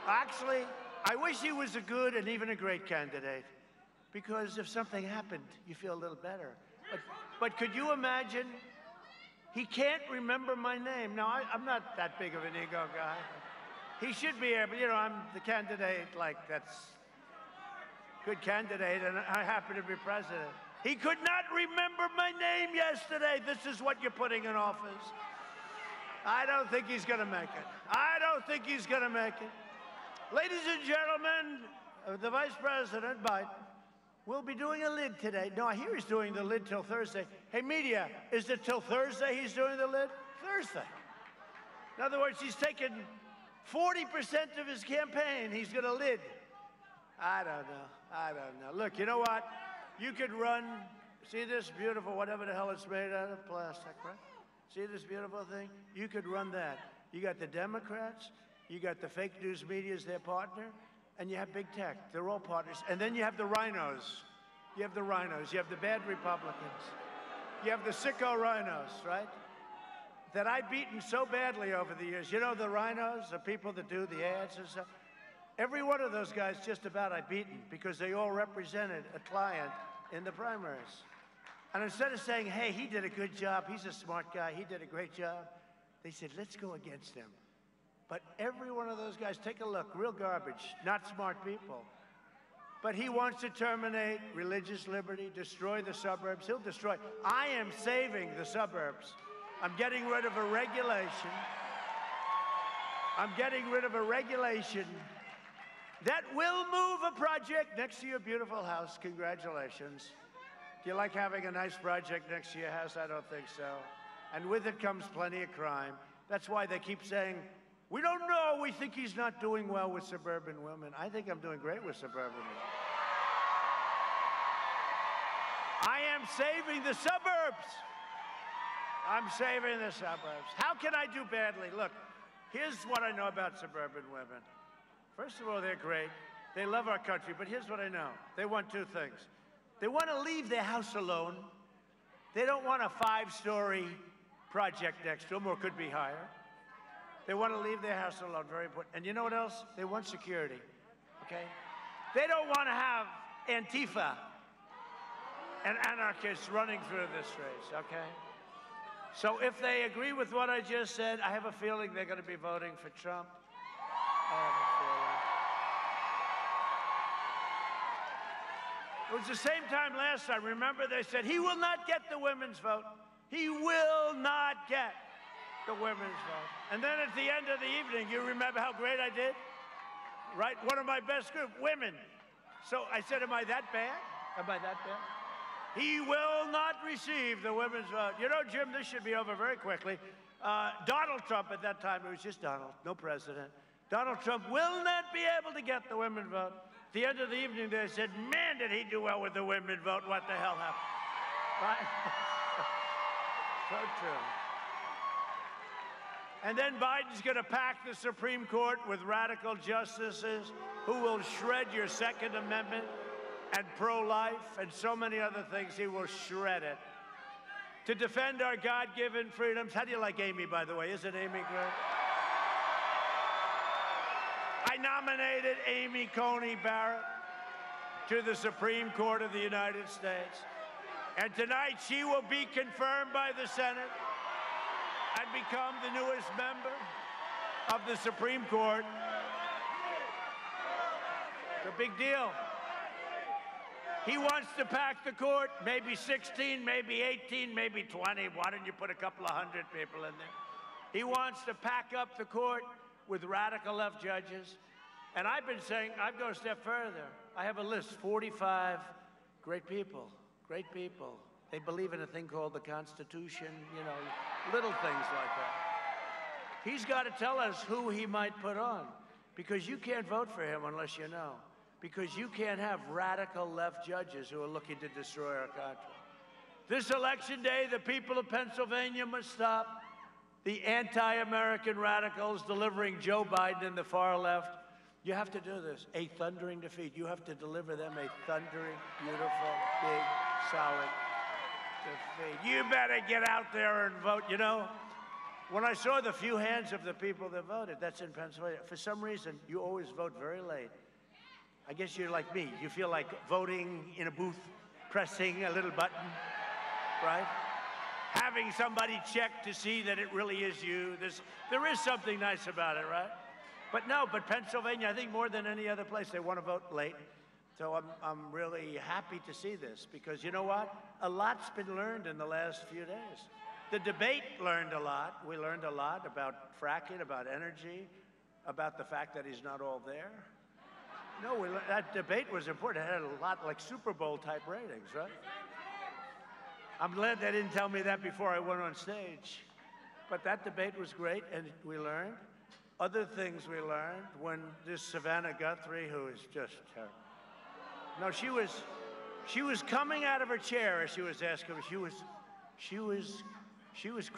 Actually, I wish he was a good and even a great candidate, because if something happened, you feel a little better. But could you imagine? He can't remember my name. Now, I'm not that big of an ego guy. He should be able, you know, I'm the candidate, like, that's good candidate, and I happen to be president. He could not remember my name yesterday. This is what you're putting in office. I don't think he's going to make it. I don't think he's going to make it. Ladies and gentlemen, the Vice President, Biden, will be doing a lid today. No, I hear he's doing the lid till Thursday. Hey, media, is it till Thursday he's doing the lid? Thursday. In other words, he's taken 40% of his campaign. He's going to lid. I don't know. Look, you know what? You could run, see this beautiful, whatever the hell it's made out of, plastic, right? See this beautiful thing? You could run that. You got the Democrats, you got the fake news media as their partner, and you have big tech. They're all partners. And then you have the rhinos. You have the rhinos. You have the bad Republicans. You have the sicko rhinos, right? That I've beaten so badly over the years. You know the rhinos, the people that do the ads and stuff? Every one of those guys just about I've beaten because they all represented a client in the primaries. And instead of saying, hey, he did a good job, he's a smart guy, he did a great job, they said, let's go against him. But every one of those guys, take a look, real garbage, not smart people. But he wants to terminate religious liberty, destroy the suburbs. He'll destroy. I am saving the suburbs. I'm getting rid of a regulation. I'm getting rid of a regulation that will move a project next to your beautiful house. Congratulations. Do you like having a nice project next to your house? I don't think so. And with it comes plenty of crime. That's why they keep saying, we don't know, we think he's not doing well with suburban women. I think I'm doing great with suburban women. I am saving the suburbs. I'm saving the suburbs. How can I do badly? Look, here's what I know about suburban women. First of all, they're great. They love our country, but here's what I know. They want two things. They want to leave their house alone. They don't want a 5-story project next to them, or could be higher. They want to leave their house alone, very important. And you know what else? They want security, okay? They don't want to have Antifa and anarchists running through this race, okay? So if they agree with what I just said, I have a feeling they're going to be voting for Trump. I have a feeling. It was the same time last time. Remember, they said, he will not get the women's vote. He will not get the women's vote. And then at the end of the evening, you remember how great I did? Right? One of my best group, women. So I said, am I that bad? Am I that bad? He will not receive the women's vote. You know, Jim, this should be over very quickly. Donald Trump, at that time, it was just Donald, no president. Donald Trump will not be able to get the women's vote. At the end of the evening, they said, man, did he do well with the women's vote. What the hell happened? Right? So true. And then Biden's going to pack the Supreme Court with radical justices who will shred your Second Amendment and pro-life and so many other things. He will shred it. To defend our God-given freedoms. How do you like Amy, by the way? Isn't Amy great? I nominated Amy Coney Barrett to the Supreme Court of the United States. And tonight she will be confirmed by the Senate and become the newest member of the Supreme Court. It's a big deal. He wants to pack the court, maybe 16, maybe 18, maybe 20. Why don't you put a couple of hundred people in there? He wants to pack up the court with radical left judges. And I've been saying, I'd go a step further. I have a list, 45 great people, great people. They believe in a thing called the Constitution, you know, little things like that. He's got to tell us who he might put on, because you can't vote for him unless you know. Because you can't have radical left judges who are looking to destroy our country. This election day, the people of Pennsylvania must stop the anti-American radicals delivering Joe Biden and the far left. You have to do this, a thundering defeat. You have to deliver them a thundering, beautiful, big, solid defeat. You better get out there and vote. You know, when I saw the few hands of the people that voted, that's in Pennsylvania, for some reason, you always vote very late. I guess you're like me. You feel like voting in a booth, pressing a little button, right? Having somebody check to see that it really is you. There is something nice about it, right? But no, but Pennsylvania, I think more than any other place, they want to vote late. So I'm really happy to see this, because you know what? A lot's been learned in the last few days. The debate learned a lot. We learned a lot about fracking, about energy, about the fact that he's not all there. No, that debate was important. It had a lot like Super Bowl type ratings, right? I'm glad they didn't tell me that before I went on stage. But that debate was great, and we learned. Other things we learned when this Savannah Guthrie, who is just terrible. No, she was coming out of her chair as she was asking. She was crazed. She was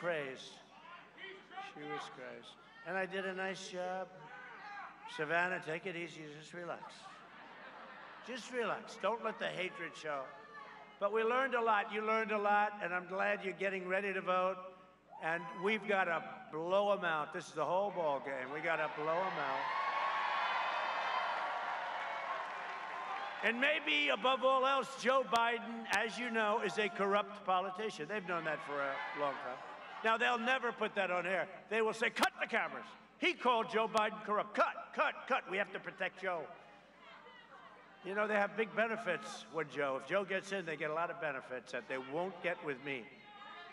crazed. And I did a nice job. Savannah, take it easy, just relax. Just relax, don't let the hatred show. But we learned a lot, you learned a lot, and I'm glad you're getting ready to vote. And we've got to blow them out. This is the whole ball game. We got to blow them out. And maybe above all else, Joe Biden, as you know, is a corrupt politician. They've known that for a long time. Now, they'll never put that on air. They will say, cut the cameras. He called Joe Biden corrupt. Cut. We have to protect Joe. You know, they have big benefits with Joe. If Joe gets in, they get a lot of benefits that they won't get with me.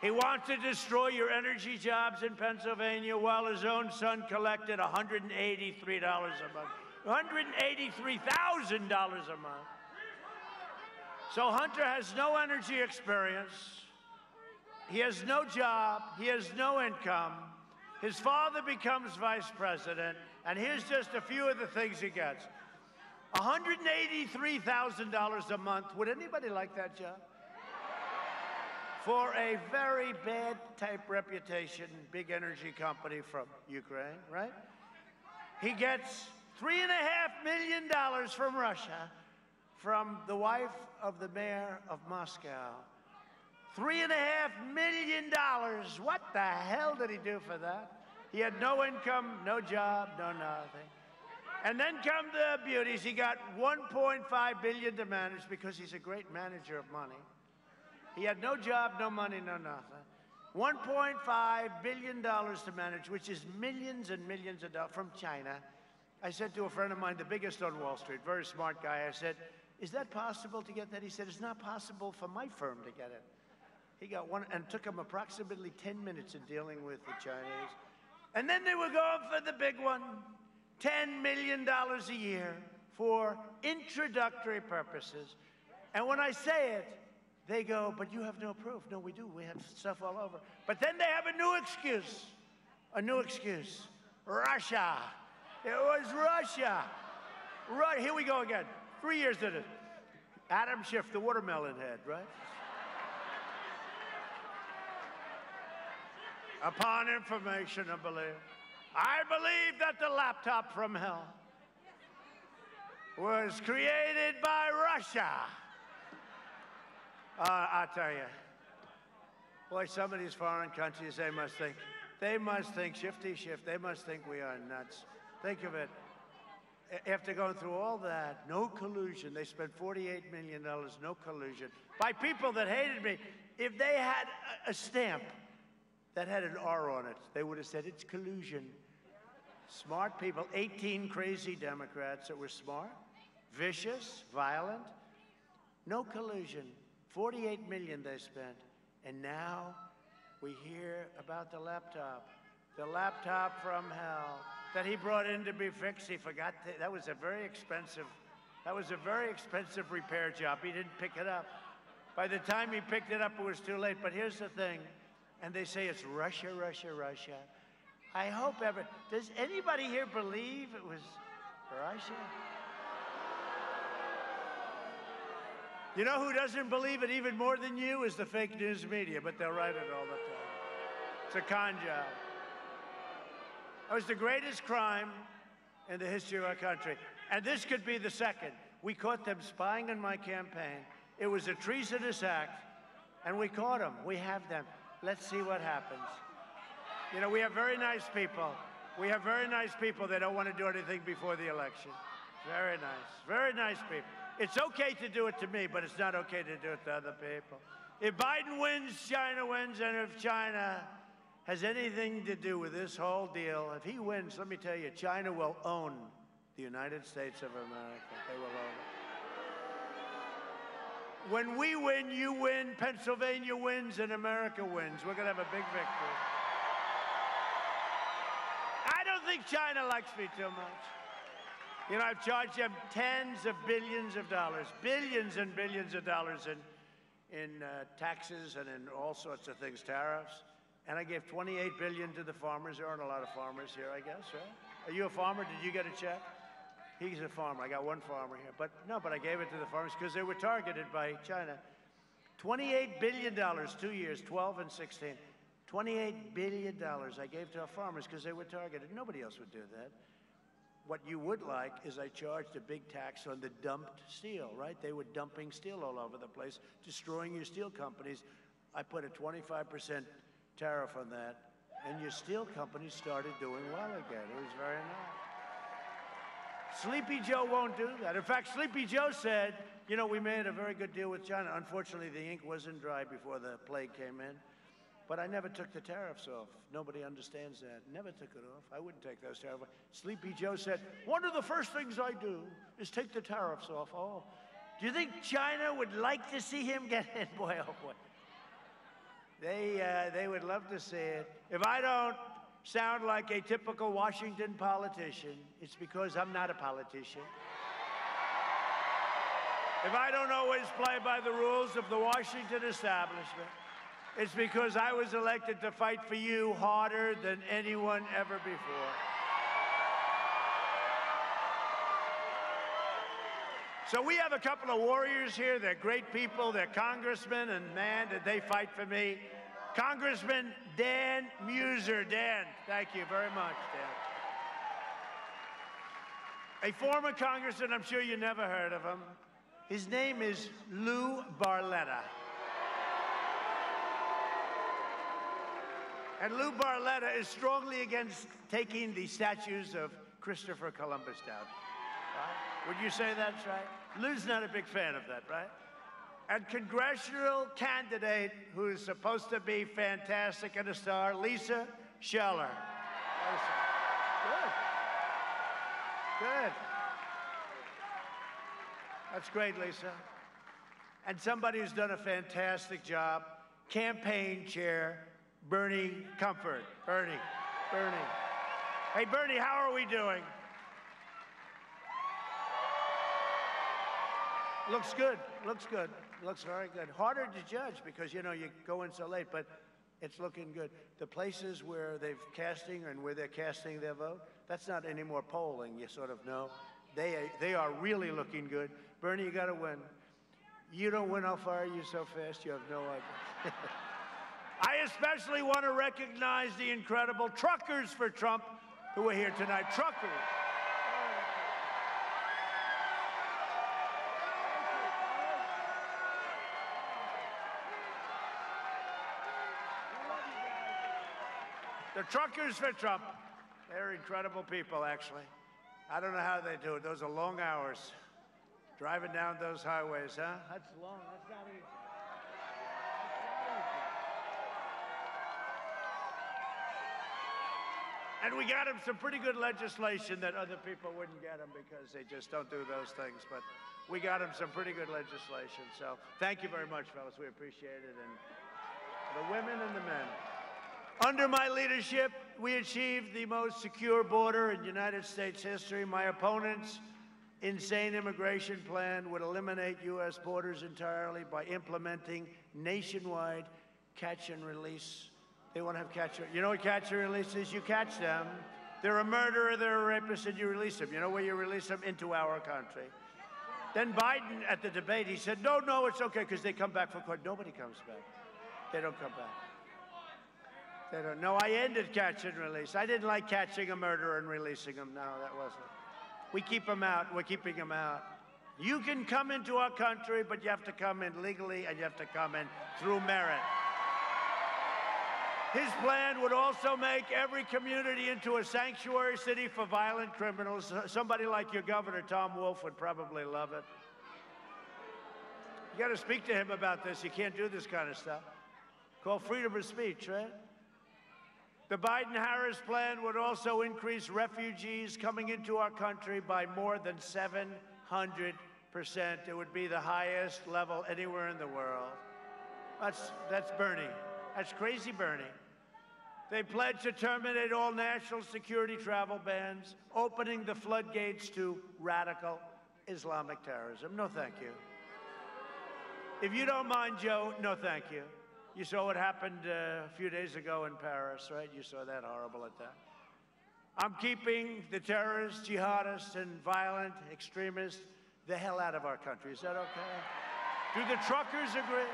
He wants to destroy your energy jobs in Pennsylvania while his own son collected $183 a month. $183,000 a month. So Hunter has no energy experience. He has no job. He has no income. His father becomes vice president, and here's just a few of the things he gets. $183,000 a month. Would anybody like that job? For a very bad type reputation, big energy company from Ukraine, right? He gets $3.5 million from Russia, from the wife of the mayor of Moscow. $3.5 million. What the hell did he do for that? He had no income, no job, no nothing. And then come the beauties. He got $1.5 billion to manage because he's a great manager of money. He had no job, no money, no nothing. $1.5 billion to manage, which is millions and millions of dollars from China. I said to a friend of mine, the biggest on Wall Street, very smart guy, I said, is that possible to get that? He said, it's not possible for my firm to get it. He got one, and it took him approximately 10 minutes in dealing with the Chinese. And then they were going for the big one, $10 million a year for introductory purposes. And when I say it, they go, but you have no proof. No, we do. We have stuff all over. But then they have a new excuse. Russia. It was Russia. Right, here we go again. 3 years in it. Adam Schiff, the watermelon head, right? upon information and belief. I believe that the laptop from hell was created by Russia. I'll tell you, boy, some of these foreign countries, they must think shifty shift. They must think we are nuts. Think of it. After going through all that, no collusion. They spent $48 million, no collusion, by people that hated me. If they had a stamp that had an R on it, they would have said it's collusion. Smart people, 18 crazy Democrats that were smart, vicious, violent, no collusion. 48 million they spent. And now we hear about the laptop from hell that he brought in to be fixed. He forgot that was a very expensive repair job. He didn't pick it up. By the time he picked it up, it was too late. But here's the thing, and they say it's Russia, Russia, Russia. I hope does anybody here believe it was Russia? You know who doesn't believe it even more than you is the fake news media, but they'll write it all the time. It's a con job. It was the greatest crime in the history of our country. And this could be the second. We caught them spying on my campaign. It was a treasonous act, and we caught them. We have them. Let's see what happens. You know, we have very nice people. We have very nice people that don't want to do anything before the election. Very nice. Very nice people. It's okay to do it to me, but it's not okay to do it to other people. If Biden wins, China wins, and if China has anything to do with this whole deal, if he wins, let me tell you, China will own the United States of America. They will own it. When we win, you win, Pennsylvania wins, and America wins. We're going to have a big victory. I don't think China likes me too much. You know, I've charged them tens of billions of dollars, billions and billions of dollars in taxes and in all sorts of things, tariffs. And I gave $28 billion to the farmers. There aren't a lot of farmers here, I guess, right? Are you a farmer? Did you get a check? He's a farmer. I got one farmer here. But I gave it to the farmers because they were targeted by China. $28 billion, 2 years, 12 and 16. $28 billion I gave to our farmers because they were targeted. Nobody else would do that. What you would like is I charged a big tax on the dumped steel, right? They were dumping steel all over the place, destroying your steel companies. I put a 25% tariff on that, and your steel companies started doing well again. It was very nice. Sleepy Joe won't do that. In fact, Sleepy Joe said, you know, we made a very good deal with China. Unfortunately, the ink wasn't dry before the plague came in. But I never took the tariffs off. Nobody understands that. Never took it off. I wouldn't take those tariffs off. Sleepy Joe said, one of the first things I do is take the tariffs off. Oh, do you think China would like to see him get in? Boy, oh boy. They would love to see it. If I don't sound like a typical Washington politician, it's because I'm not a politician. If I don't always play by the rules of the Washington establishment, it's because I was elected to fight for you harder than anyone ever before. So we have a couple of warriors here. They're great people. They're congressmen, and man, did they fight for me. Congressman Dan Muser. Dan, thank you very much, Dan. A former congressman, I'm sure you never heard of him. His name is Lou Barletta. And Lou Barletta is strongly against taking the statues of Christopher Columbus down. Right? Would you say that's right? Lou's not a big fan of that, right? And congressional candidate who's supposed to be fantastic and a star, Lisa Scheller. Good. Good. That's great, Lisa. And somebody who's done a fantastic job, campaign chair, Bernie Comfort. Bernie. Hey, Bernie, how are we doing? Looks good. Looks good. Looks very good. Harder to judge because, you know, you go in so late, but it's looking good. The places where they're casting and where they're casting their vote, that's not any more polling, you sort of know. They are really looking good. Bernie, you got to win. You don't win, how far are you so fast? You have no idea. I especially want to recognize the incredible Truckers for Trump who are here tonight. Truckers. The Truckers for Trump. They're incredible people, actually. I don't know how they do it. Those are long hours. Driving down those highways, huh? That's long. That's not easy. And we got them some pretty good legislation that other people wouldn't get them because they just don't do those things. But we got them some pretty good legislation. So thank you very much, fellas. We appreciate it. And the women and the men. Under my leadership, we achieved the most secure border in United States history. My opponent's insane immigration plan would eliminate U.S. borders entirely by implementing nationwide catch and release. They want to have catch and, you know what catch and release is? You catch them. They're a murderer, they're a rapist, and you release them. You know where you release them? Into our country. Then Biden, at the debate, he said, no, it's okay, because they come back for court. Nobody comes back. They don't come back. They don't. No, I ended catch and release. I didn't like catching a murderer and releasing him. No, that wasn't. We keep them out. We're keeping them out. You can come into our country, but you have to come in legally, and you have to come in through merit. His plan would also make every community into a sanctuary city for violent criminals. Somebody like your governor, Tom Wolf, would probably love it. You got to speak to him about this. You can't do this kind of stuff. Called freedom of speech, right? The Biden-Harris plan would also increase refugees coming into our country by more than 700%. It would be the highest level anywhere in the world. That's Bernie. That's crazy Bernie. They pledged to terminate all national security travel bans, opening the floodgates to radical Islamic terrorism. No, thank you. If you don't mind, Joe, no, thank you. You saw what happened a few days ago in Paris, right? You saw that horrible attack. I'm keeping the terrorists, jihadists, and violent extremists the hell out of our country. Is that okay? Do the truckers agree?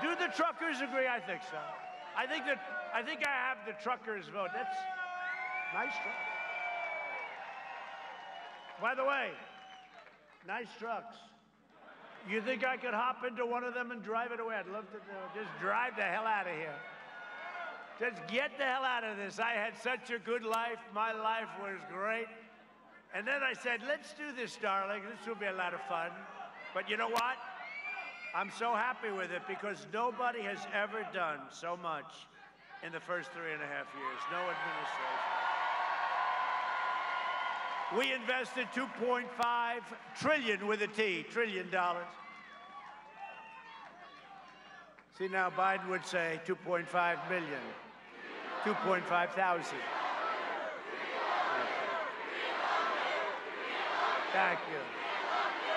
Do the truckers agree? I think so. I think I have the truckers vote. That's nice truck. By the way, nice trucks. You think I could hop into one of them and drive it away? I'd love to do it. Just drive the hell out of here. Just get the hell out of this. I had such a good life. My life was great. And then I said, let's do this, darling. This will be a lot of fun. But you know what? I'm so happy with it because nobody has ever done so much in the first 3.5 years. No administration. We invested $2.5 trillion with a T, $trillion. See, now Biden would say 2.5 million, 2.5 thousand. Thank you.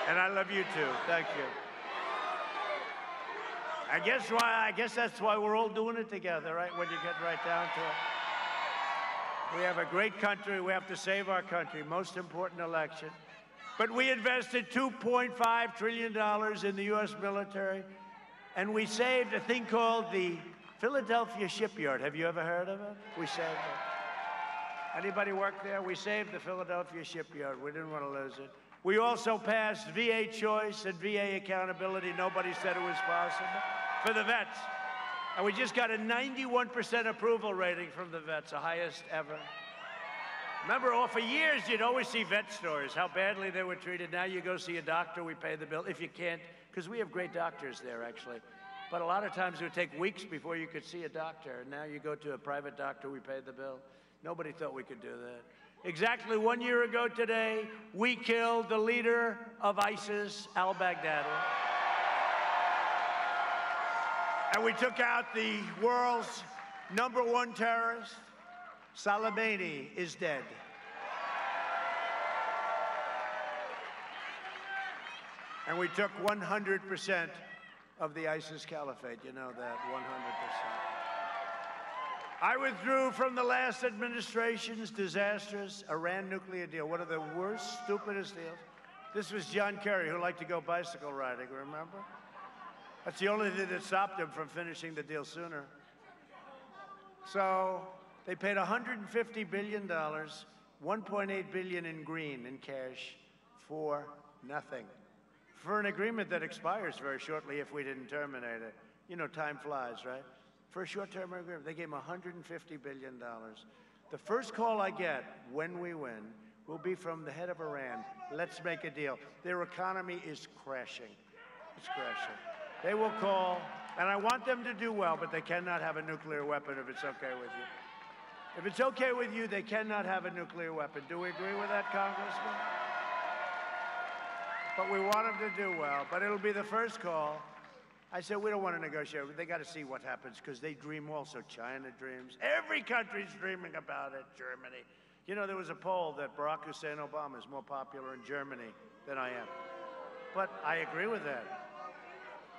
And I love you too. Thank you. I guess that's why we're all doing it together, right? When you get right down to it. We have a great country. We have to save our country. Most important election. But we invested $2.5 trillion in the U.S. military, and we saved a thing called the Philadelphia Shipyard. Have you ever heard of it? We saved it. Anybody work there? We saved the Philadelphia Shipyard. We didn't want to lose it. We also passed VA choice and VA accountability. Nobody said it was possible for the vets. And we just got a 91% approval rating from the vets, the highest ever. Remember, for years, you'd always see vet stories, how badly they were treated. Now you go see a doctor, we pay the bill. If you can't, because we have great doctors there, actually. But a lot of times it would take weeks before you could see a doctor. And now you go to a private doctor, we pay the bill. Nobody thought we could do that. Exactly 1 year ago today, we killed the leader of ISIS, al-Baghdadi. And we took out the world's #1 terrorist. Soleimani is dead. And we took 100% of the ISIS caliphate. You know that, 100%. I withdrew from the last administration's disastrous Iran nuclear deal, one of the worst, stupidest deals. This was John Kerry, who liked to go bicycle riding, remember? That's the only thing that stopped them from finishing the deal sooner. So they paid $150 billion, $1.8 billion in green, in cash, for nothing. For an agreement that expires very shortly if we didn't terminate it. You know, time flies, right? For a short-term agreement, they gave them $150 billion. The first call I get when we win will be from the head of Iran. Let's make a deal. Their economy is crashing. It's crashing. They will call, and I want them to do well, but they cannot have a nuclear weapon if it's okay with you. If it's okay with you, they cannot have a nuclear weapon. Do we agree with that, Congressman? But we want them to do well, but it'll be the first call. I said, we don't want to negotiate. They got to see what happens, because they dream also. China dreams. Every country's dreaming about it. Germany. You know, there was a poll that Barack Hussein Obama is more popular in Germany than I am. But I agree with that.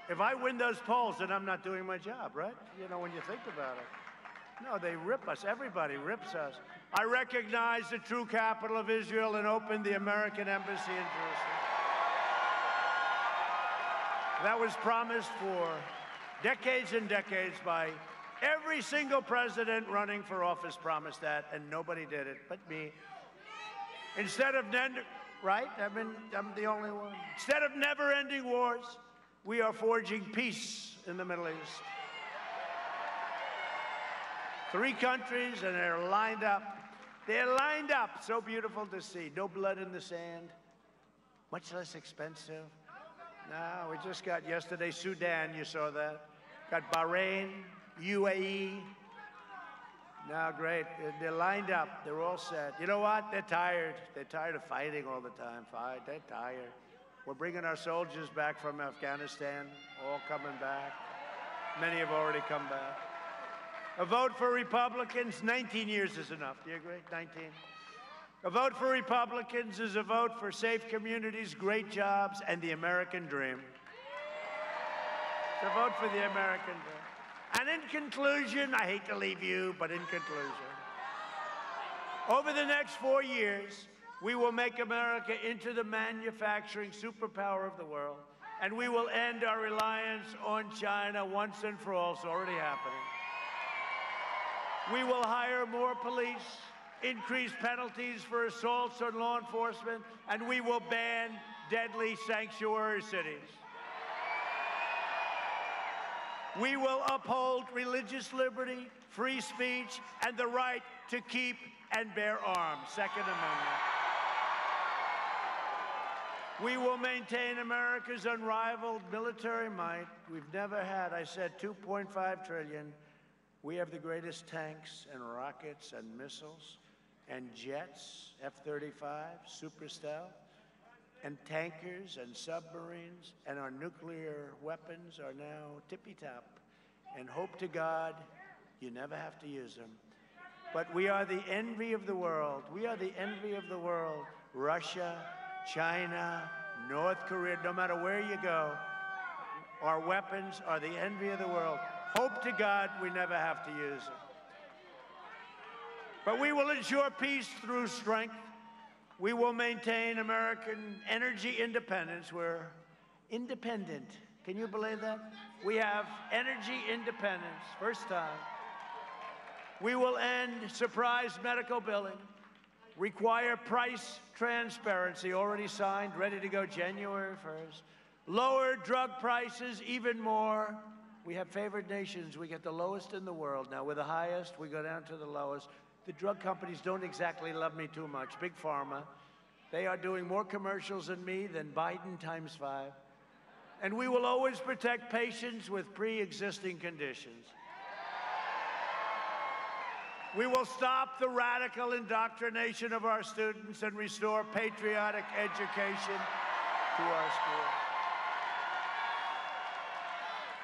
If I win those polls, then I'm not doing my job, right? You know, when you think about it. No, they rip us. Everybody rips us. I recognize the true capital of Israel and opened the American embassy in Jerusalem. That was promised for decades and decades by every single president running for office promised that, and nobody did it but me. Instead of, right? I'm the only one. Instead of never-ending wars, we are forging peace in the Middle East. 3 countries, and they're lined up. They're lined up. So beautiful to see. No blood in the sand. Much less expensive. No, we just got yesterday Sudan, you saw that. Got Bahrain, UAE. Now, great. They're lined up. They're all set. You know what? They're tired. They're tired of fighting all the time. They're tired. We're bringing our soldiers back from Afghanistan, all coming back. Many have already come back. A vote for Republicans, 19 years is enough. Do you agree? 19. A vote for Republicans is a vote for safe communities, great jobs, and the American dream. It's a vote for the American dream. And in conclusion, I hate to leave you, but in conclusion, over the next 4 years, we will make America into the manufacturing superpower of the world, and we will end our reliance on China once and for all. It's already happening. We will hire more police, increase penalties for assaults on law enforcement, and we will ban deadly sanctuary cities. We will uphold religious liberty, free speech, and the right to keep and bear arms, Second Amendment. We will maintain America's unrivaled military might. We've never had, I said, $2.5 trillion. We have the greatest tanks and rockets and missiles and jets, F-35, super stealth, and tankers and submarines, and our nuclear weapons are now tippy-top. And hope to God you never have to use them. But we are the envy of the world. We are the envy of the world. Russia, China, North Korea, no matter where you go, our weapons are the envy of the world. Hope to God we never have to use them. But we will ensure peace through strength. We will maintain American energy independence. We're independent. Can you believe that? We have energy independence, first time. We will end surprise medical billing, require price transparency, already signed, ready to go January 1st. Lower drug prices even more. We have favored nations. We get the lowest in the world. Now, we're the highest. We go down to the lowest. The drug companies don't exactly love me too much. Big Pharma. They are doing more commercials than me than Biden times 5. And we will always protect patients with pre-existing conditions. We will stop the radical indoctrination of our students and restore patriotic education to our schools.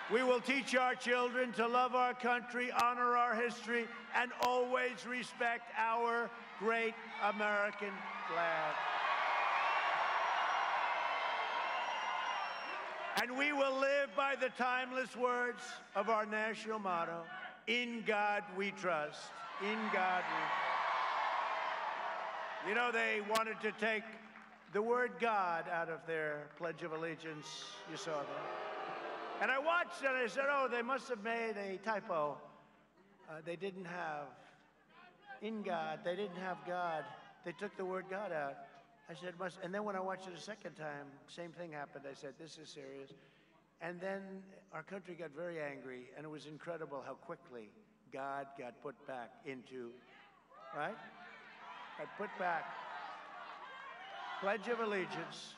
We will teach our children to love our country, honor our history, and always respect our great American flag. And we will live by the timeless words of our national motto, "In God we trust." In God we trust. You know, they wanted to take the word God out of their Pledge of Allegiance. You saw that. And I watched it, and I said, oh, they must have made a typo. They didn't have in God. They didn't have God. They took the word God out. I said, must. And then when I watched it a second time, same thing happened. I said, this is serious. And then our country got very angry, and it was incredible how quickly God got put back into, right? Got put back. Pledge of Allegiance.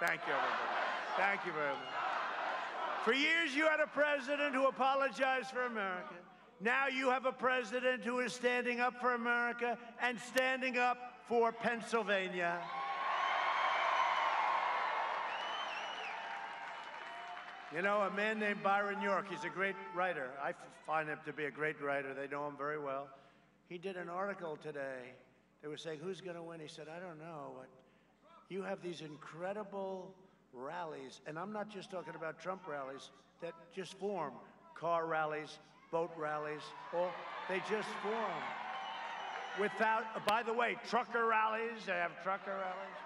Thank you, everybody. Thank you very much. For years, you had a president who apologized for America. Now you have a president who is standing up for America and standing up for Pennsylvania. You know, a man named Byron York, he's a great writer. I find him to be a great writer. They know him very well. He did an article today. They were saying, who's going to win? He said, I don't know. You have these incredible rallies, and I'm not just talking about Trump rallies that just form. Car rallies, boat rallies, they just form. Without, by the way, trucker rallies, they have trucker rallies.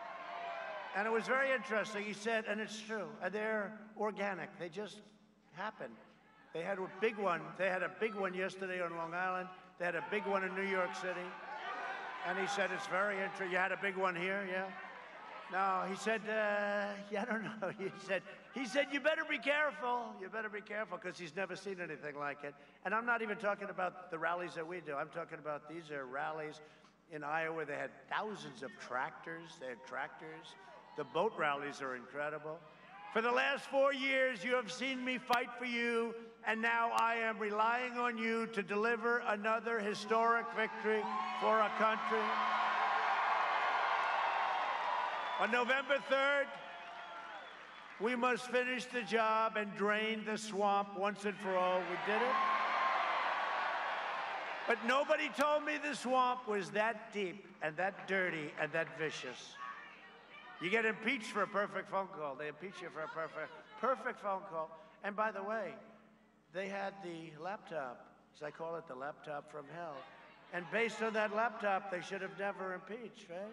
And it was very interesting. He said, and it's true, they're organic. They just happen. They had a big one. They had a big one yesterday on Long Island. They had a big one in New York City. And he said, it's very interesting. You had a big one here, yeah? No, he said, yeah, I don't know. He said, you better be careful. You better be careful, because he's never seen anything like it. And I'm not even talking about the rallies that we do. I'm talking about these are rallies in Iowa. They had thousands of tractors. They had tractors. The boat rallies are incredible. For the last 4 years, you have seen me fight for you, and now I am relying on you to deliver another historic victory for our country. On November 3rd, we must finish the job and drain the swamp once and for all. We did it. But nobody told me the swamp was that deep and that dirty and that vicious. You get impeached for a perfect phone call. They impeach you for a perfect phone call. And by the way, they had the laptop, as I call it, the laptop from hell. And based on that laptop, they should have never impeached, right?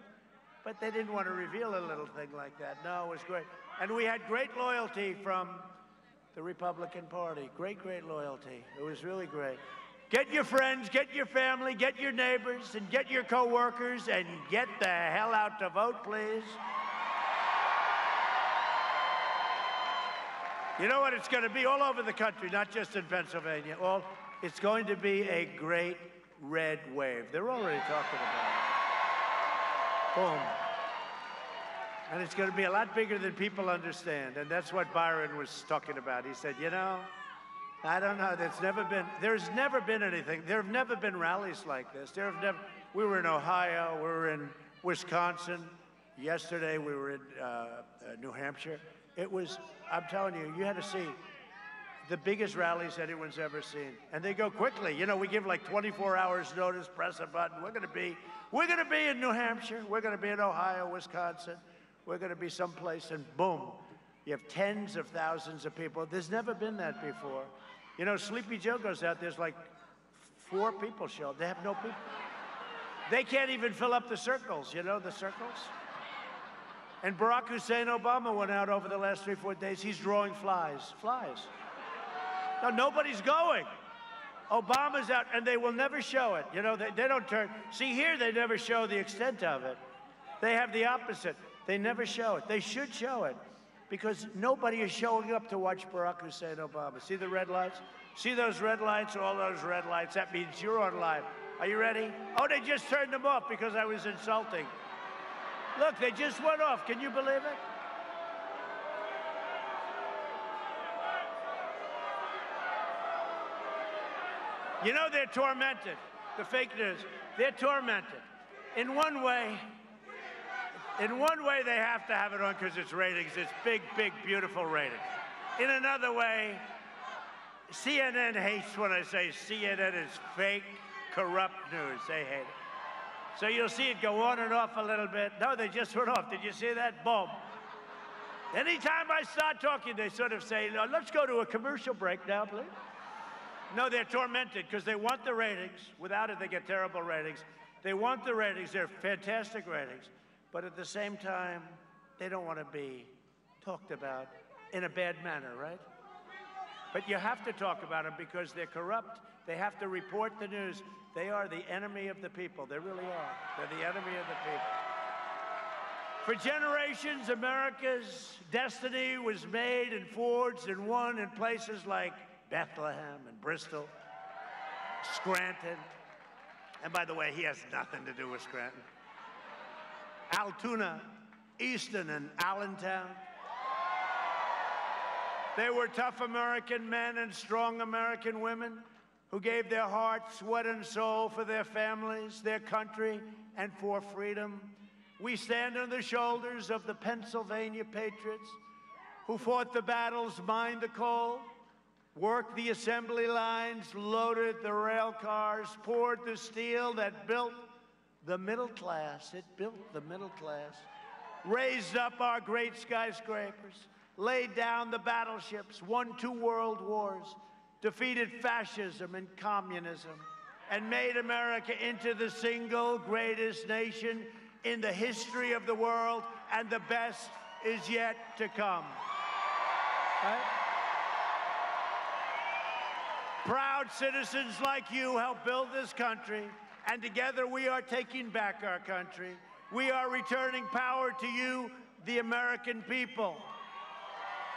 But they didn't want to reveal a little thing like that. No, it was great. And we had great loyalty from the Republican Party. Great, great loyalty. It was really great. Get your friends, get your family, get your neighbors, and get your coworkers, and get the hell out to vote, please. You know what it's going to be all over the country, not just in Pennsylvania. It's going to be a great red wave. They're already talking about it. Boom. And it's going to be a lot bigger than people understand. And that's what Byron was talking about. He said, you know, I don't know. There's never been anything. There have never been rallies like this. We were in Ohio. We were in Wisconsin. Yesterday, we were in New Hampshire. It was, I'm telling you, you had to see the biggest rallies anyone's ever seen. And they go quickly. You know, we give like 24 hours notice, press a button. We're going to be in New Hampshire. We're going to be in Ohio, Wisconsin. We're going to be someplace, and boom, you have tens of thousands of people. There's never been that before. You know, Sleepy Joe goes out, there's like 4 people show up. They have no people. They can't even fill up the circles, you know, the circles? And Barack Hussein Obama went out over the last 3-4 days. He's drawing flies. No, nobody's going. Obama's out, and they will never show it. You know, they don't turn. See, here they never show the extent of it. They have the opposite. They never show it. They should show it, because nobody is showing up to watch Barack Hussein Obama. See the red lights? See those red lights? All those red lights. That means you're on live. Are you ready? Oh, they just turned them off because I was insulting. Look, they just went off. Can you believe it? You know, they're tormented. The fake news. They're tormented. In one way, they have to have it on because it's ratings. It's big, big, beautiful ratings. In another way, CNN hates when I say CNN is fake, corrupt news. They hate it. So you'll see it go on and off a little bit. No, they just went off. Did you see that? Boom. Anytime I start talking, they sort of say, let's go to a commercial break now, please. No, they're tormented because they want the ratings. Without it, they get terrible ratings. They want the ratings. They're fantastic ratings. But at the same time, they don't want to be talked about in a bad manner, right? But you have to talk about them because they're corrupt. They have to report the news. They are the enemy of the people. They really are. They're the enemy of the people. For generations, America's destiny was made and forged and won in places like Bethlehem and Bristol, Scranton. And by the way, he has nothing to do with Scranton. Altoona, Easton, and Allentown. They were tough American men and strong American women who gave their heart, sweat, and soul for their families, their country, and for freedom. We stand on the shoulders of the Pennsylvania Patriots who fought the battles, mined the coal, worked the assembly lines, loaded the rail cars, poured the steel that built the middle class. It built the middle class, raised up our great skyscrapers, laid down the battleships, won 2 world wars, defeated fascism and communism, and made America into the single greatest nation in the history of the world, and the best is yet to come. Right? Proud citizens like you help build this country, and together we are taking back our country. We are returning power to you, the American people.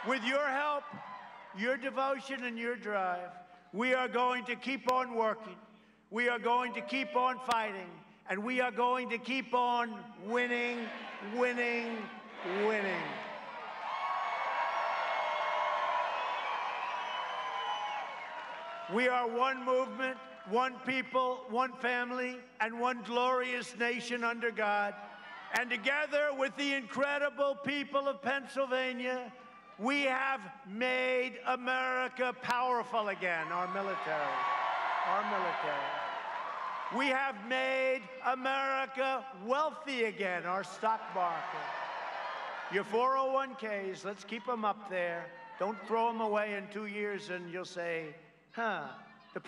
With your help, your devotion, and your drive, we are going to keep on working. We are going to keep on fighting. And we are going to keep on winning, winning, winning. We are one movement, one people, one family, and one glorious nation under God. And together with the incredible people of Pennsylvania, we have made America powerful again, our military, our military. We have made America wealthy again, our stock market. Your 401ks, let's keep them up there. Don't throw them away in 2 years and you'll say, the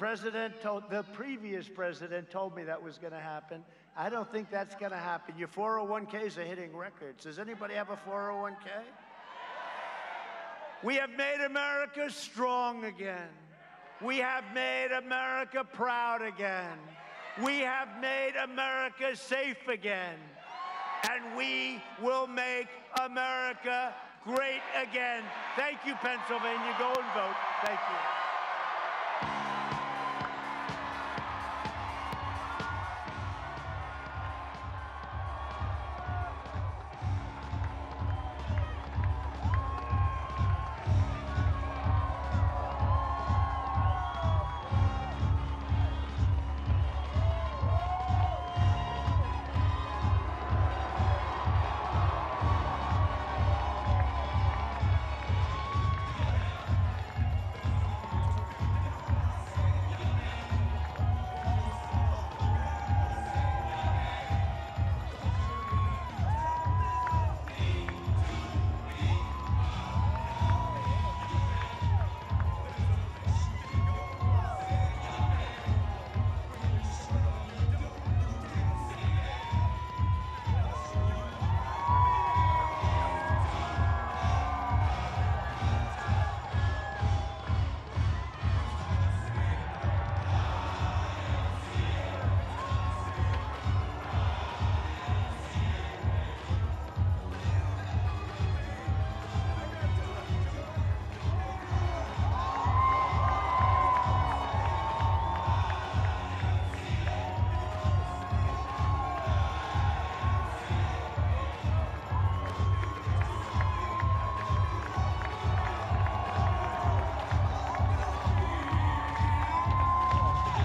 previous president told me that was going to happen. I don't think that's going to happen. Your 401ks are hitting records. Does anybody have a 401k? We have made America strong again. We have made America proud again. We have made America safe again. And we will make America great again. Thank you, Pennsylvania. Go and vote. Thank you.